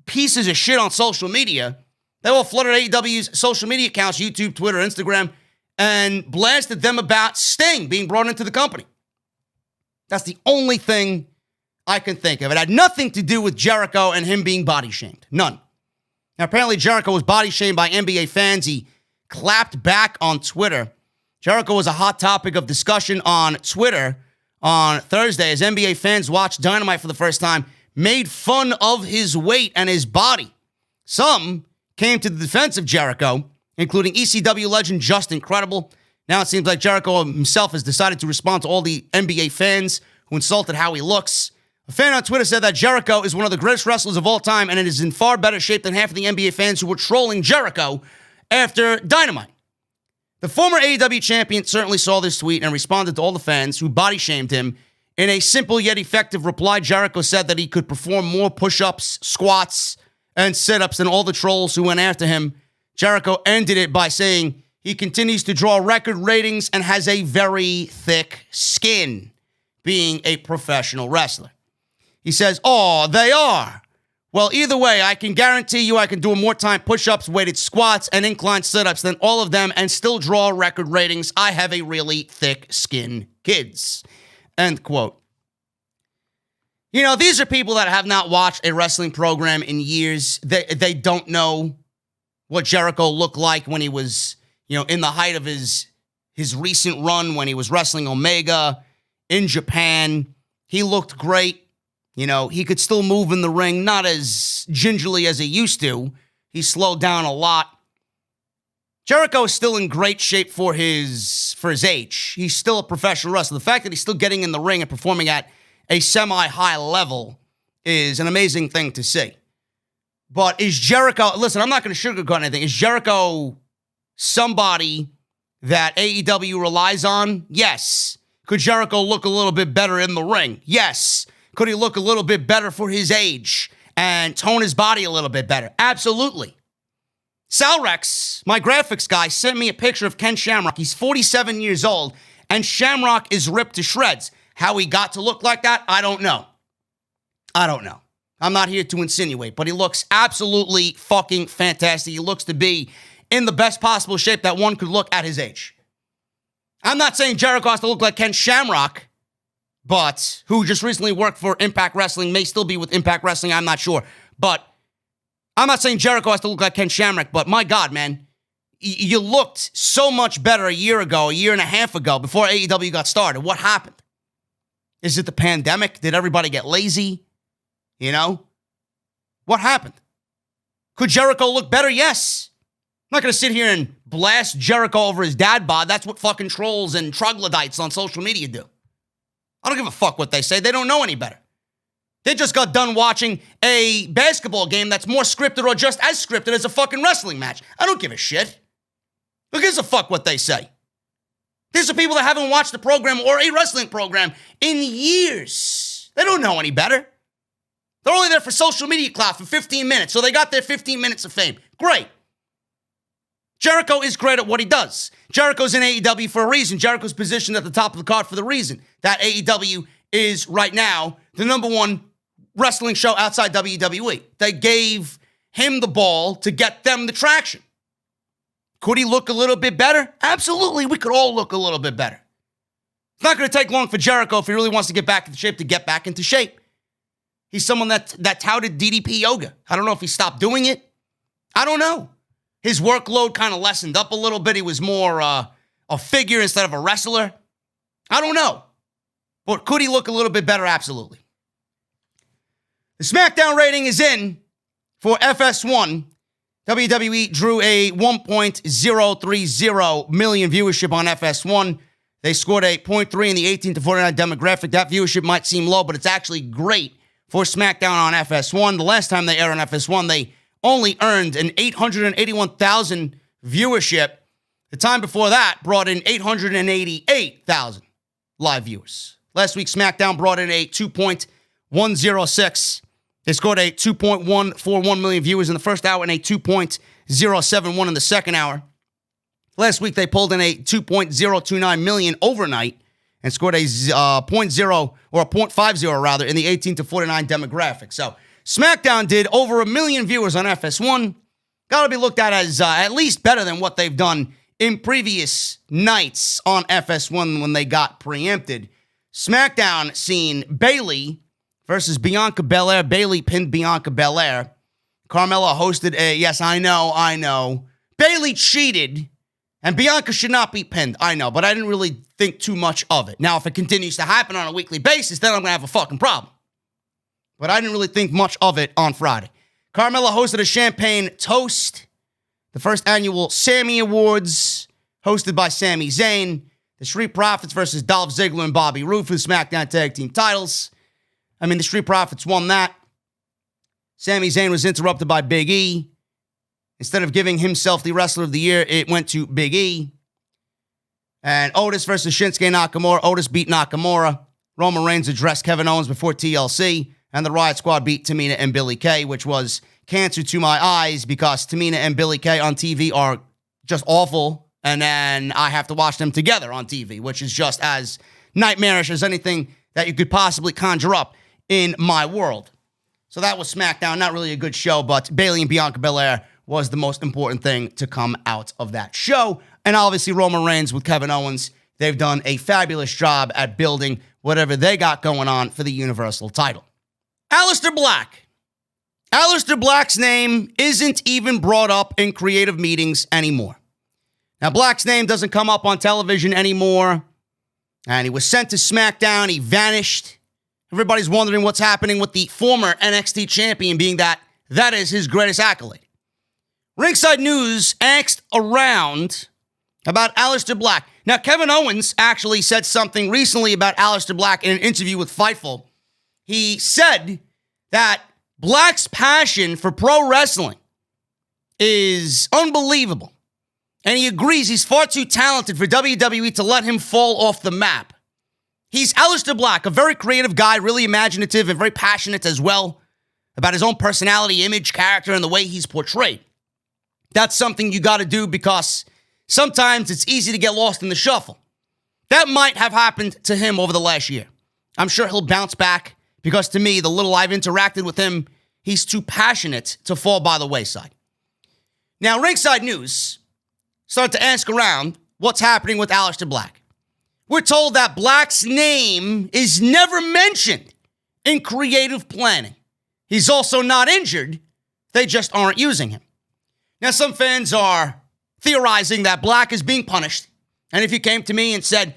pieces of shit on social media, they all flooded AEW's social media accounts, YouTube, Twitter, Instagram, and blasted them about Sting being brought into the company. That's the only thing I can think of. It had nothing to do with Jericho and him being body shamed. None. Now, apparently Jericho was body shamed by NBA fans. He clapped back on Twitter. Jericho was a hot topic of discussion on Twitter on Thursday as NBA fans watched Dynamite for the first time, made fun of his weight and his body. Some came to the defense of Jericho, including ECW legend Justin Credible. Now it seems like Jericho himself has decided to respond to all the NBA fans who insulted how he looks. A fan on Twitter said that Jericho is one of the greatest wrestlers of all time, and it is in far better shape than half of the NBA fans who were trolling Jericho after Dynamite. The former AEW champion certainly saw this tweet and responded to all the fans who body shamed him. In a simple yet effective reply, Jericho said that he could perform more push-ups, squats, and sit-ups than all the trolls who went after him. Jericho ended it by saying he continues to draw record ratings and has a very thick skin, being a professional wrestler. He says, "Oh, they are. Well, either way, I can guarantee you I can do more time push-ups, weighted squats, and incline sit-ups than all of them and still draw record ratings. I have a really thick skin, kids." End quote. These are people that have not watched a wrestling program in years. They don't know what Jericho looked like when he was, in the height of his recent run when he was wrestling Omega in Japan. He looked great. He could still move in the ring, not as gingerly as he used to. He slowed down a lot. Jericho is still in great shape for his age. He's still a professional wrestler. The fact that he's still getting in the ring and performing at a semi-high level is an amazing thing to see. But is Jericho, listen, I'm not going to sugarcoat anything. Is Jericho somebody that AEW relies on? Yes. Could Jericho look a little bit better in the ring? Yes. Could he look a little bit better for his age and tone his body a little bit better? Absolutely. Sal Rex, my graphics guy, sent me a picture of Ken Shamrock. He's 47 years old, and Shamrock is ripped to shreds. How he got to look like that, I don't know. I'm not here to insinuate, but he looks absolutely fucking fantastic. He looks to be in the best possible shape that one could look at his age. I'm not saying Jericho has to look like Ken Shamrock, but who just recently worked for Impact Wrestling, may still be with Impact Wrestling, I'm not sure. But I'm not saying Jericho has to look like Ken Shamrock, but my God, man, you looked so much better a year ago, a year and a half ago, before AEW got started. What happened? Is it the pandemic? Did everybody get lazy? What happened? Could Jericho look better? Yes. I'm not going to sit here and blast Jericho over his dad bod. That's what fucking trolls and troglodytes on social media do. I don't give a fuck what they say. They don't know any better. They just got done watching a basketball game that's more scripted or just as scripted as a fucking wrestling match. I don't give a shit. Who gives a fuck what they say? These are people that haven't watched the program or a wrestling program in years. They don't know any better. They're only there for social media clout for 15 minutes, so they got their 15 minutes of fame. Great. Jericho is great at what he does. Jericho's in AEW for a reason. Jericho's positioned at the top of the card for the reason that AEW is right now the number one wrestling show outside WWE. They gave him the ball to get them the traction. Could he look a little bit better? Absolutely. We could all look a little bit better. It's not going to take long for Jericho if he really wants to get back into shape to get back into shape. He's someone that touted DDP yoga. I don't know if he stopped doing it. I don't know. His workload kind of lessened up a little bit. He was more a figure instead of a wrestler. I don't know. But could he look a little bit better? Absolutely. The Smackdown rating is in for FS1. WWE drew a 1.030 million viewership on FS1. They scored a 0.3 in the 18 to 49 demographic. That viewership might seem low, but it's actually great for Smackdown on FS1. The last time they aired on FS1, they only earned an 881,000 viewership. The time before that brought in 888,000 live viewers. Last week, Smackdown brought in a 2.106. They scored a 2.141 million viewers in the first hour and a 2.071 in the second hour. Last week, they pulled in a 2.029 million overnight and scored a 0.0 or a 0.50 rather in the 18 to 49 demographic. So SmackDown did over 1 million viewers on FS1. Got to be looked at as at least better than what they've done in previous nights on FS1 when they got preempted. SmackDown seen Bayley versus Bianca Belair. Bayley pinned Bianca Belair. Carmella hosted a, yes, I know. Bayley cheated, and Bianca should not be pinned. I know, but I didn't really think too much of it. Now, if it continues to happen on a weekly basis, then I'm going to have a fucking problem. But I didn't really think much of it on Friday. Carmella hosted a champagne toast. The first annual Sammy Awards, hosted by Sami Zayn. The Street Profits versus Dolph Ziggler and Bobby Roode for the SmackDown Tag Team titles. The Street Profits won that. Sami Zayn was interrupted by Big E. Instead of giving himself the Wrestler of the Year, it went to Big E. And Otis versus Shinsuke Nakamura. Otis beat Nakamura. Roman Reigns addressed Kevin Owens before TLC. And the Riot Squad beat Tamina and Billie Kay, which was cancer to my eyes because Tamina and Billie Kay on TV are just awful. And then I have to watch them together on TV, which is just as nightmarish as anything that you could possibly conjure up in my world. So that was SmackDown. Not really a good show, but Bayley and Bianca Belair was the most important thing to come out of that show. And obviously Roman Reigns with Kevin Owens. They've done a fabulous job at building whatever they got going on for the Universal title. Aleister Black. Aleister Black's name isn't even brought up in creative meetings anymore. Now, Black's name doesn't come up on television anymore, and he was sent to Smackdown. He vanished. Everybody's wondering what's happening with the former NXT champion, being that is his greatest accolade. Ringside News asked around about Aleister Black. Now, Kevin Owens actually said something recently about Aleister Black in an interview with Fightful. He said that Black's passion for pro wrestling is unbelievable. And he agrees he's far too talented for WWE to let him fall off the map. He's Aleister Black, a very creative guy, really imaginative and very passionate as well about his own personality, image, character, and the way he's portrayed. That's something you got to do because sometimes it's easy to get lost in the shuffle. That might have happened to him over the last year. I'm sure he'll bounce back because to me, the little I've interacted with him, he's too passionate to fall by the wayside. Now, Ringside News started to ask around what's happening with Aleister Black. We're told that Black's name is never mentioned in creative planning. He's also not injured. They just aren't using him. Now, some fans are theorizing that Black is being punished. And if you came to me and said,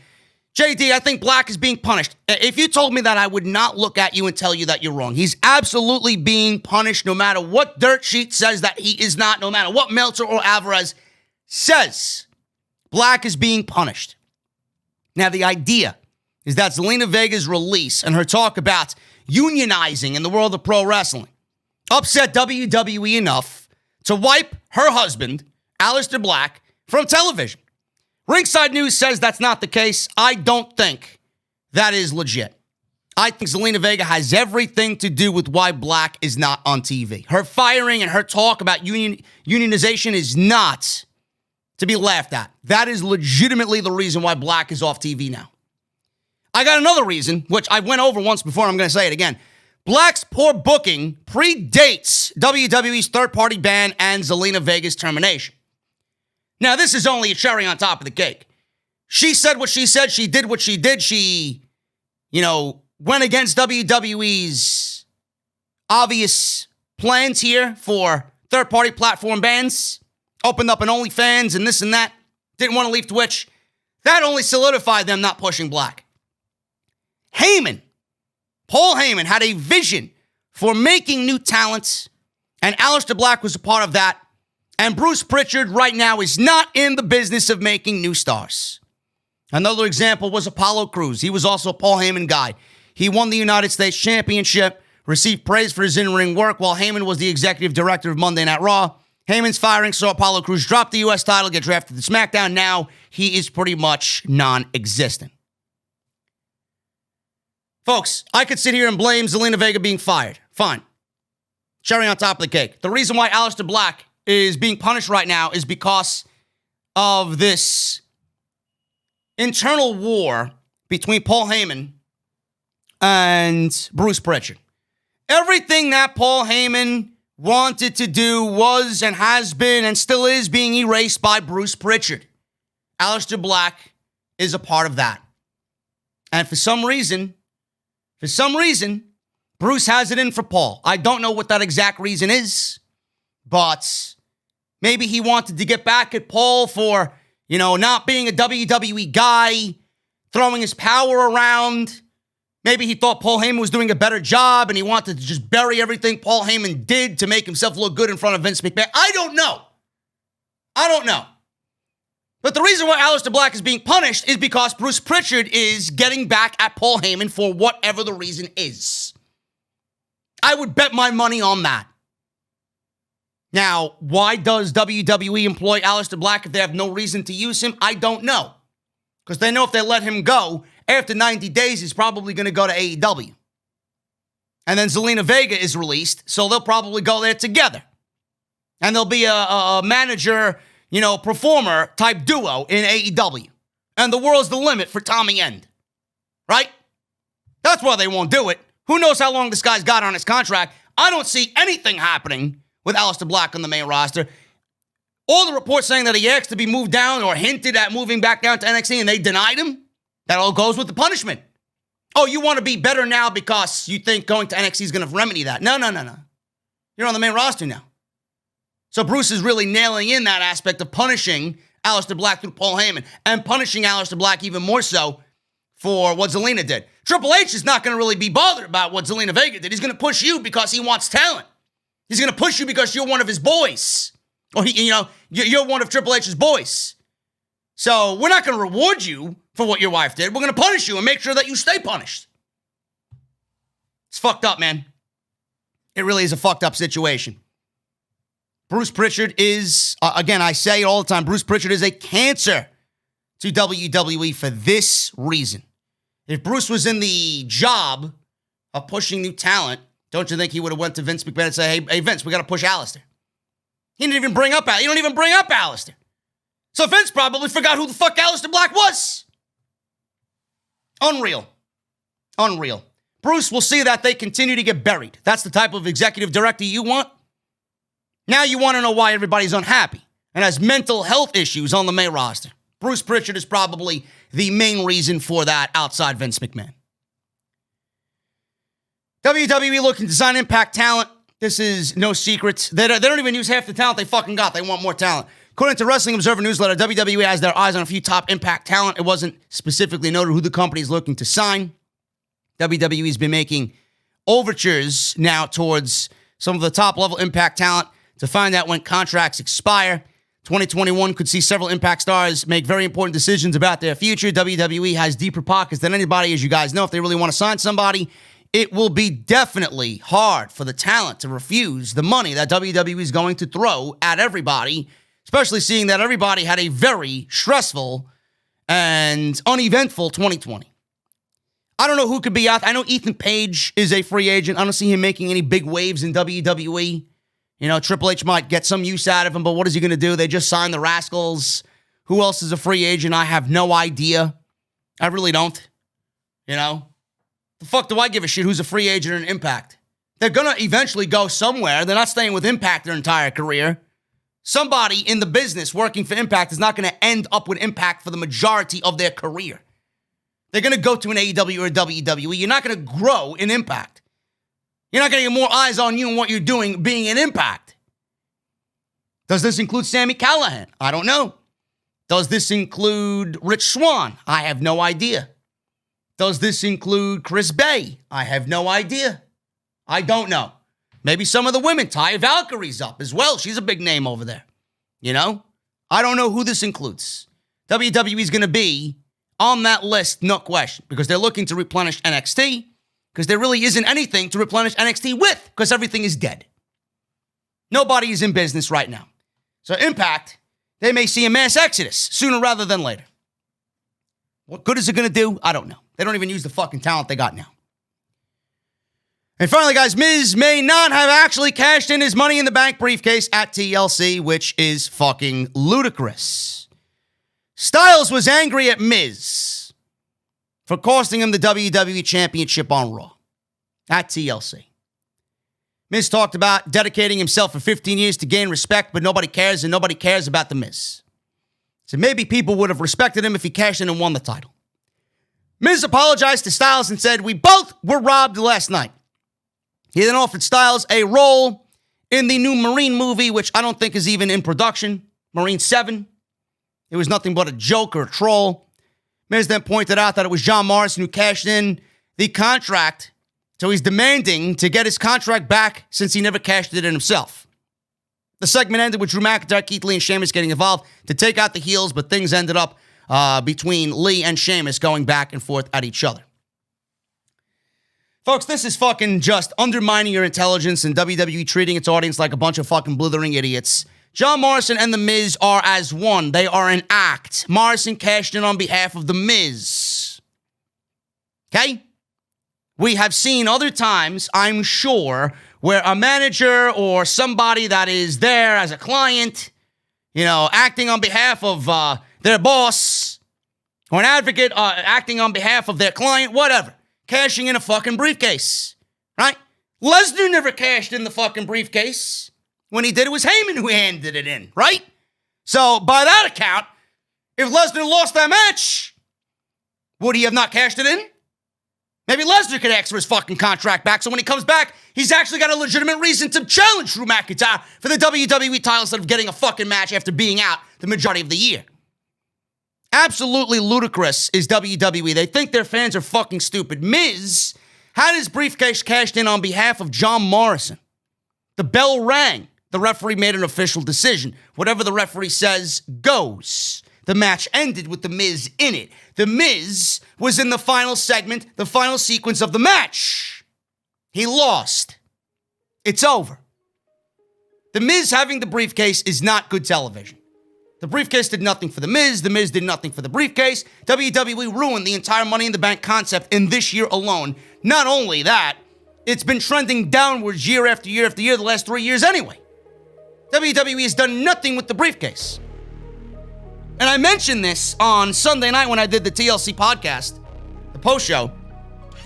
JD, I think Black is being punished. If you told me that, I would not look at you and tell you that you're wrong. He's absolutely being punished no matter what dirt sheet says that he is not, no matter what Meltzer or Alvarez says. Black is being punished. Now, the idea is that Zelina Vega's release and her talk about unionizing in the world of pro wrestling upset WWE enough to wipe her husband, Aleister Black, from television. Ringside News says that's not the case. I don't think that is legit. I think Zelina Vega has everything to do with why Black is not on TV. Her firing and her talk about unionization is not to be laughed at. That is legitimately the reason why Black is off TV now. I got another reason, which I went over once before, and I'm going to say it again. Black's poor booking predates WWE's third-party ban and Zelina Vega's termination. Now, this is only a cherry on top of the cake. She said what she said. She did what she did. She, went against WWE's obvious plans here for third-party platform bans. Opened up an OnlyFans and this and that. Didn't want to leave Twitch. That only solidified them not pushing Black. Paul Heyman had a vision for making new talents, and Aleister Black was a part of that. And Bruce Pritchard right now is not in the business of making new stars. Another example was Apollo Crews. He was also a Paul Heyman guy. He won the United States Championship, received praise for his in-ring work while Heyman was the executive director of Monday Night Raw. Heyman's firing saw Apollo Crews drop the U.S. title, get drafted to SmackDown. Now he is pretty much non-existent. Folks, I could sit here and blame Zelina Vega being fired. Fine. Cherry on top of the cake. The reason why Aleister Black is being punished right now is because of this internal war between Paul Heyman and Bruce Pritchard. Everything that Paul Heyman wanted to do was and has been and still is being erased by Bruce Pritchard. Aleister Black is a part of that. And for some reason, Bruce has it in for Paul. I don't know what that exact reason is, but maybe he wanted to get back at Paul for, not being a WWE guy, throwing his power around. Maybe he thought Paul Heyman was doing a better job and he wanted to just bury everything Paul Heyman did to make himself look good in front of Vince McMahon. I don't know. But the reason why Aleister Black is being punished is because Bruce Pritchard is getting back at Paul Heyman for whatever the reason is. I would bet my money on that. Now, why does WWE employ Aleister Black if they have no reason to use him? I don't know. Because they know if they let him go, after 90 days, he's probably going to go to AEW. And then Zelina Vega is released, so they'll probably go there together. And there'll be a manager, performer type duo in AEW. And the world's the limit for Tommy End. Right? That's why they won't do it. Who knows how long this guy's got on his contract? I don't see anything happening with Aleister Black on the main roster. All the reports saying that he asked to be moved down or hinted at moving back down to NXT and they denied him. That all goes with the punishment. Oh, you want to be better now because you think going to NXT is going to remedy that. No. You're on the main roster now. So Bruce is really nailing in that aspect of punishing Aleister Black through Paul Heyman and punishing Aleister Black even more so for what Zelina did. Triple H is not going to really be bothered about what Zelina Vega did. He's going to push you because he wants talent. He's going to push you because you're one of his boys. Or, you're one of Triple H's boys. So we're not going to reward you for what your wife did. We're going to punish you and make sure that you stay punished. It's fucked up, man. It really is a fucked up situation. Bruce Pritchard is, again, I say it all the time, Bruce Pritchard is a cancer to WWE for this reason. If Bruce was in the job of pushing new talent, don't you think he would have went to Vince McMahon and say, hey Vince, we got to push Aleister. He didn't even bring up Aleister. You don't even bring up Aleister. So Vince probably forgot who the fuck Aleister Black was. Unreal. Bruce will see that they continue to get buried. That's the type of executive director you want. Now you want to know why everybody's unhappy and has mental health issues on the main roster. Bruce Pritchard is probably the main reason for that outside Vince McMahon. WWE looking to sign Impact talent. This is no secret. They don't even use half the talent they fucking got. They want more talent. According to Wrestling Observer Newsletter, WWE has their eyes on a few top Impact talent. It wasn't specifically noted who the company is looking to sign. WWE's been making overtures now towards some of the top-level Impact talent to find out when contracts expire. 2021 could see several Impact stars make very important decisions about their future. WWE has deeper pockets than anybody, as you guys know. If they really want to sign somebody, it will be definitely hard for the talent to refuse the money that WWE is going to throw at everybody, especially seeing that everybody had a very stressful and uneventful 2020. I don't know who could be out. I know Ethan Page is a free agent. I don't see him making any big waves in WWE. Triple H might get some use out of him, but what is he going to do? They just signed the Rascals. Who else is a free agent? I have no idea. I really don't. The fuck do I give a shit who's a free agent in Impact? They're going to eventually go somewhere. They're not staying with Impact their entire career. Somebody in the business working for Impact is not going to end up with Impact for the majority of their career. They're going to go to an AEW or a WWE. You're not going to grow in Impact. You're not going to get more eyes on you and what you're doing being an Impact. Does this include Sami Callihan? I don't know. Does this include Rich Swann? I have no idea. Does this include Chris Bay? I have no idea. I don't know. Maybe some of the women. Taya Valkyrie's up as well. She's a big name over there. I don't know who this includes. WWE's going to be on that list, no question, because they're looking to replenish NXT, because there really isn't anything to replenish NXT with, because everything is dead. Nobody is in business right now. So Impact, they may see a mass exodus sooner rather than later. What good is it going to do? I don't know. They don't even use the fucking talent they got now. And finally, guys, Miz may not have actually cashed in his Money in the Bank briefcase at TLC, which is fucking ludicrous. Styles was angry at Miz for costing him the WWE Championship on Raw at TLC. Miz talked about dedicating himself for 15 years to gain respect, but nobody cares, and nobody cares about the Miz. So maybe people would have respected him if he cashed in and won the title. Miz apologized to Styles and said, "We both were robbed last night." He then offered Styles a role in the new Marine movie, which I don't think is even in production, Marine 7. It was nothing but a joke or a troll. Miz then pointed out that it was John Morrison who cashed in the contract, so he's demanding to get his contract back since he never cashed it in himself. The segment ended with Drew McIntyre, Keith Lee, and Sheamus getting involved to take out the heels, but things ended up between Lee and Sheamus going back and forth at each other. Folks, this is fucking just undermining your intelligence and WWE treating its audience like a bunch of fucking blithering idiots. John Morrison and The Miz are as one. They are an act. Morrison cashed in on behalf of The Miz. Okay? We have seen other times, I'm sure, where a manager or somebody that is there as a client, acting on behalf of their boss, or an advocate acting on behalf of their client, whatever, cashing in a fucking briefcase, right? Lesnar never cashed in the fucking briefcase. When he did, it was Heyman who handed it in, right? So, by that account, if Lesnar lost that match, would he have not cashed it in? Maybe Lesnar could ask for his fucking contract back, so when he comes back, he's actually got a legitimate reason to challenge Drew McIntyre for the WWE title instead of getting a fucking match after being out the majority of the year. Absolutely ludicrous is WWE. They think their fans are fucking stupid. Miz had his briefcase cashed in on behalf of John Morrison. The bell rang. The referee made an official decision. Whatever the referee says goes. The match ended with The Miz in it. The Miz was in the final segment, the final sequence of the match. He lost. It's over. The Miz having the briefcase is not good television. The briefcase did nothing for The Miz. The Miz did nothing for the briefcase. WWE ruined the entire Money in the Bank concept in this year alone. Not only that, it's been trending downwards year after year after year the last 3 years anyway. WWE has done nothing with the briefcase. And I mentioned this on Sunday night when I did the TLC podcast, the post show.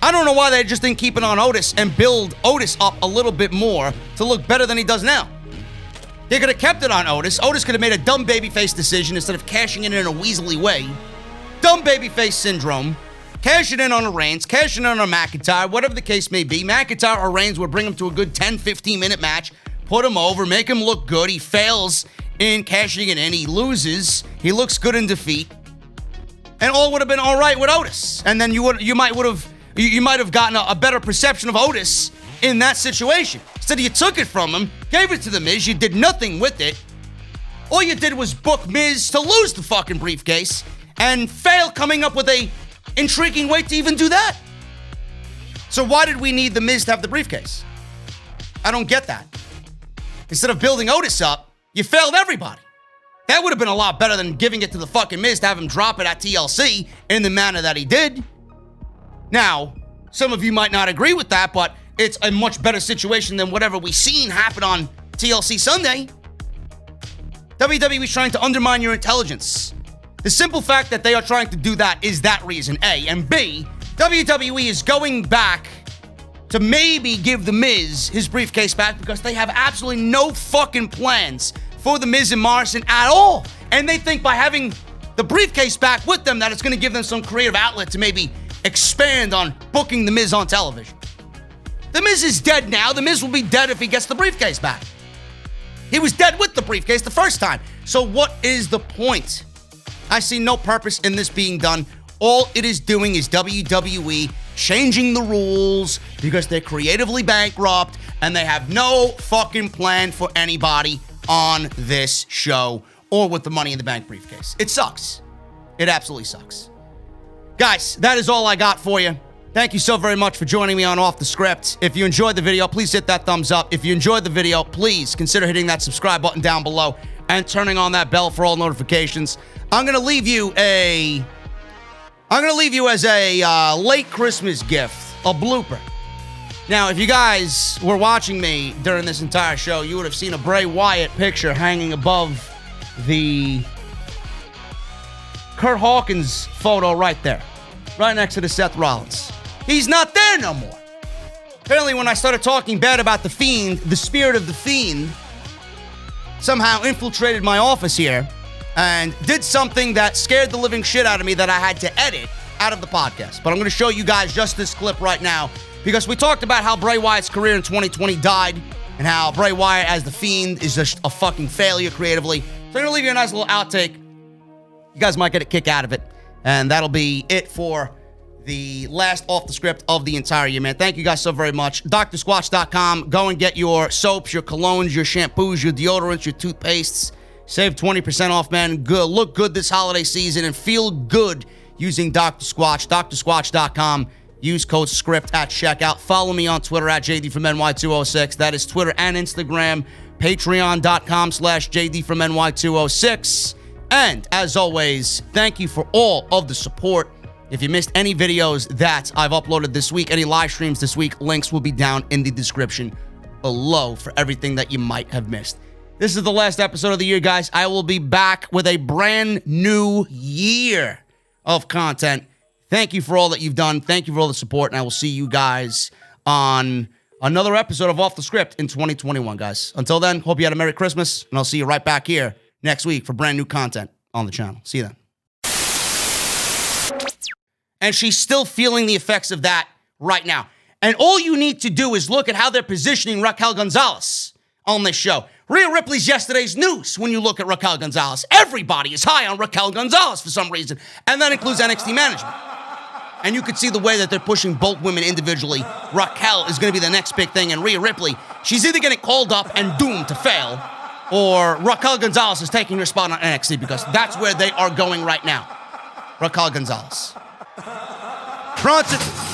I don't know why they just didn't keep it on Otis and build Otis up a little bit more to look better than he does now. They could have kept it on Otis. Otis could have made a dumb babyface decision instead of cashing it in a weaselly way. Dumb babyface syndrome. Cash it in on a Reigns, cash it in on a McIntyre, whatever the case may be. McIntyre or Reigns would bring him to a good 10, 15-minute match, put him over, make him look good. He fails in cashing it in. He loses. He looks good in defeat. And all would have been all right with Otis. And then you might have gotten a better perception of Otis in that situation. Instead, you took it from him, gave it to The Miz, you did nothing with it. All you did was book Miz to lose the fucking briefcase and fail coming up with a intriguing way to even do that. So why did we need The Miz to have the briefcase? I don't get that. Instead of building Otis up, you failed everybody. That would have been a lot better than giving it to the fucking Miz to have him drop it at TLC in the manner that he did. Now, some of you might not agree with that, but it's a much better situation than whatever we seen happen on TLC Sunday. WWE's trying to undermine your intelligence. The simple fact that they are trying to do that is that reason, A. And B, WWE is going back to maybe give The Miz his briefcase back because they have absolutely no fucking plans for The Miz and Morrison at all. And they think by having the briefcase back with them that it's going to give them some creative outlet to maybe expand on booking The Miz on television. The Miz is dead now. The Miz will be dead if he gets the briefcase back. He was dead with the briefcase the first time. So what is the point? I see no purpose in this being done. All it is doing is WWE changing the rules because they're creatively bankrupt and they have no fucking plan for anybody on this show or with the Money in the Bank briefcase. It sucks. It absolutely sucks. Guys, that is all I got for you. Thank you so very much for joining me on Off the Script. If you enjoyed the video, please hit that thumbs up. If you enjoyed the video, please consider hitting that subscribe button down below and turning on that bell for all notifications. I'm gonna leave you as a late Christmas gift, a blooper. Now, if you guys were watching me during this entire show, you would have seen a Bray Wyatt picture hanging above the Kurt Hawkins photo right there, right next to the Seth Rollins. He's not there no more. Apparently, when I started talking bad about The Fiend, the spirit of The Fiend somehow infiltrated my office here and did something that scared the living shit out of me that I had to edit out of the podcast. But I'm going to show you guys just this clip right now because we talked about how Bray Wyatt's career in 2020 died and how Bray Wyatt as The Fiend is just a fucking failure creatively. So I'm going to leave you a nice little outtake. You guys might get a kick out of it. And that'll be it for the last Off the Script of the entire year, man. Thank you guys so very much. DrSquatch.com. Go and get your soaps, your colognes, your shampoos, your deodorants, your toothpastes. Save 20% off, man. Good. Look good this holiday season and feel good using Dr. Squatch. DrSquatch.com. Use code SCRIPT at checkout. Follow me on Twitter at JD from NY206. That is Twitter and Instagram. Patreon.com/JD from NY206. And as always, thank you for all of the support. If you missed any videos that I've uploaded this week, any live streams this week, links will be down in the description below for everything that you might have missed. This is the last episode of the year, guys. I will be back with a brand new year of content. Thank you for all that you've done. Thank you for all the support, and I will see you guys on another episode of Off the Script in 2021, guys. Until then, hope you had a Merry Christmas, and I'll see you right back here next week for brand new content on the channel. See you then. And she's still feeling the effects of that right now. And all you need to do is look at how they're positioning Raquel Gonzalez on this show. Rhea Ripley's yesterday's news when you look at Raquel Gonzalez. Everybody is high on Raquel Gonzalez for some reason, and that includes NXT management. And you could see the way that they're pushing both women individually. Raquel is going to be the next big thing, and Rhea Ripley, she's either getting called up and doomed to fail, or Raquel Gonzalez is taking her spot on NXT, because that's where they are going right now. Raquel Gonzalez. Bronson.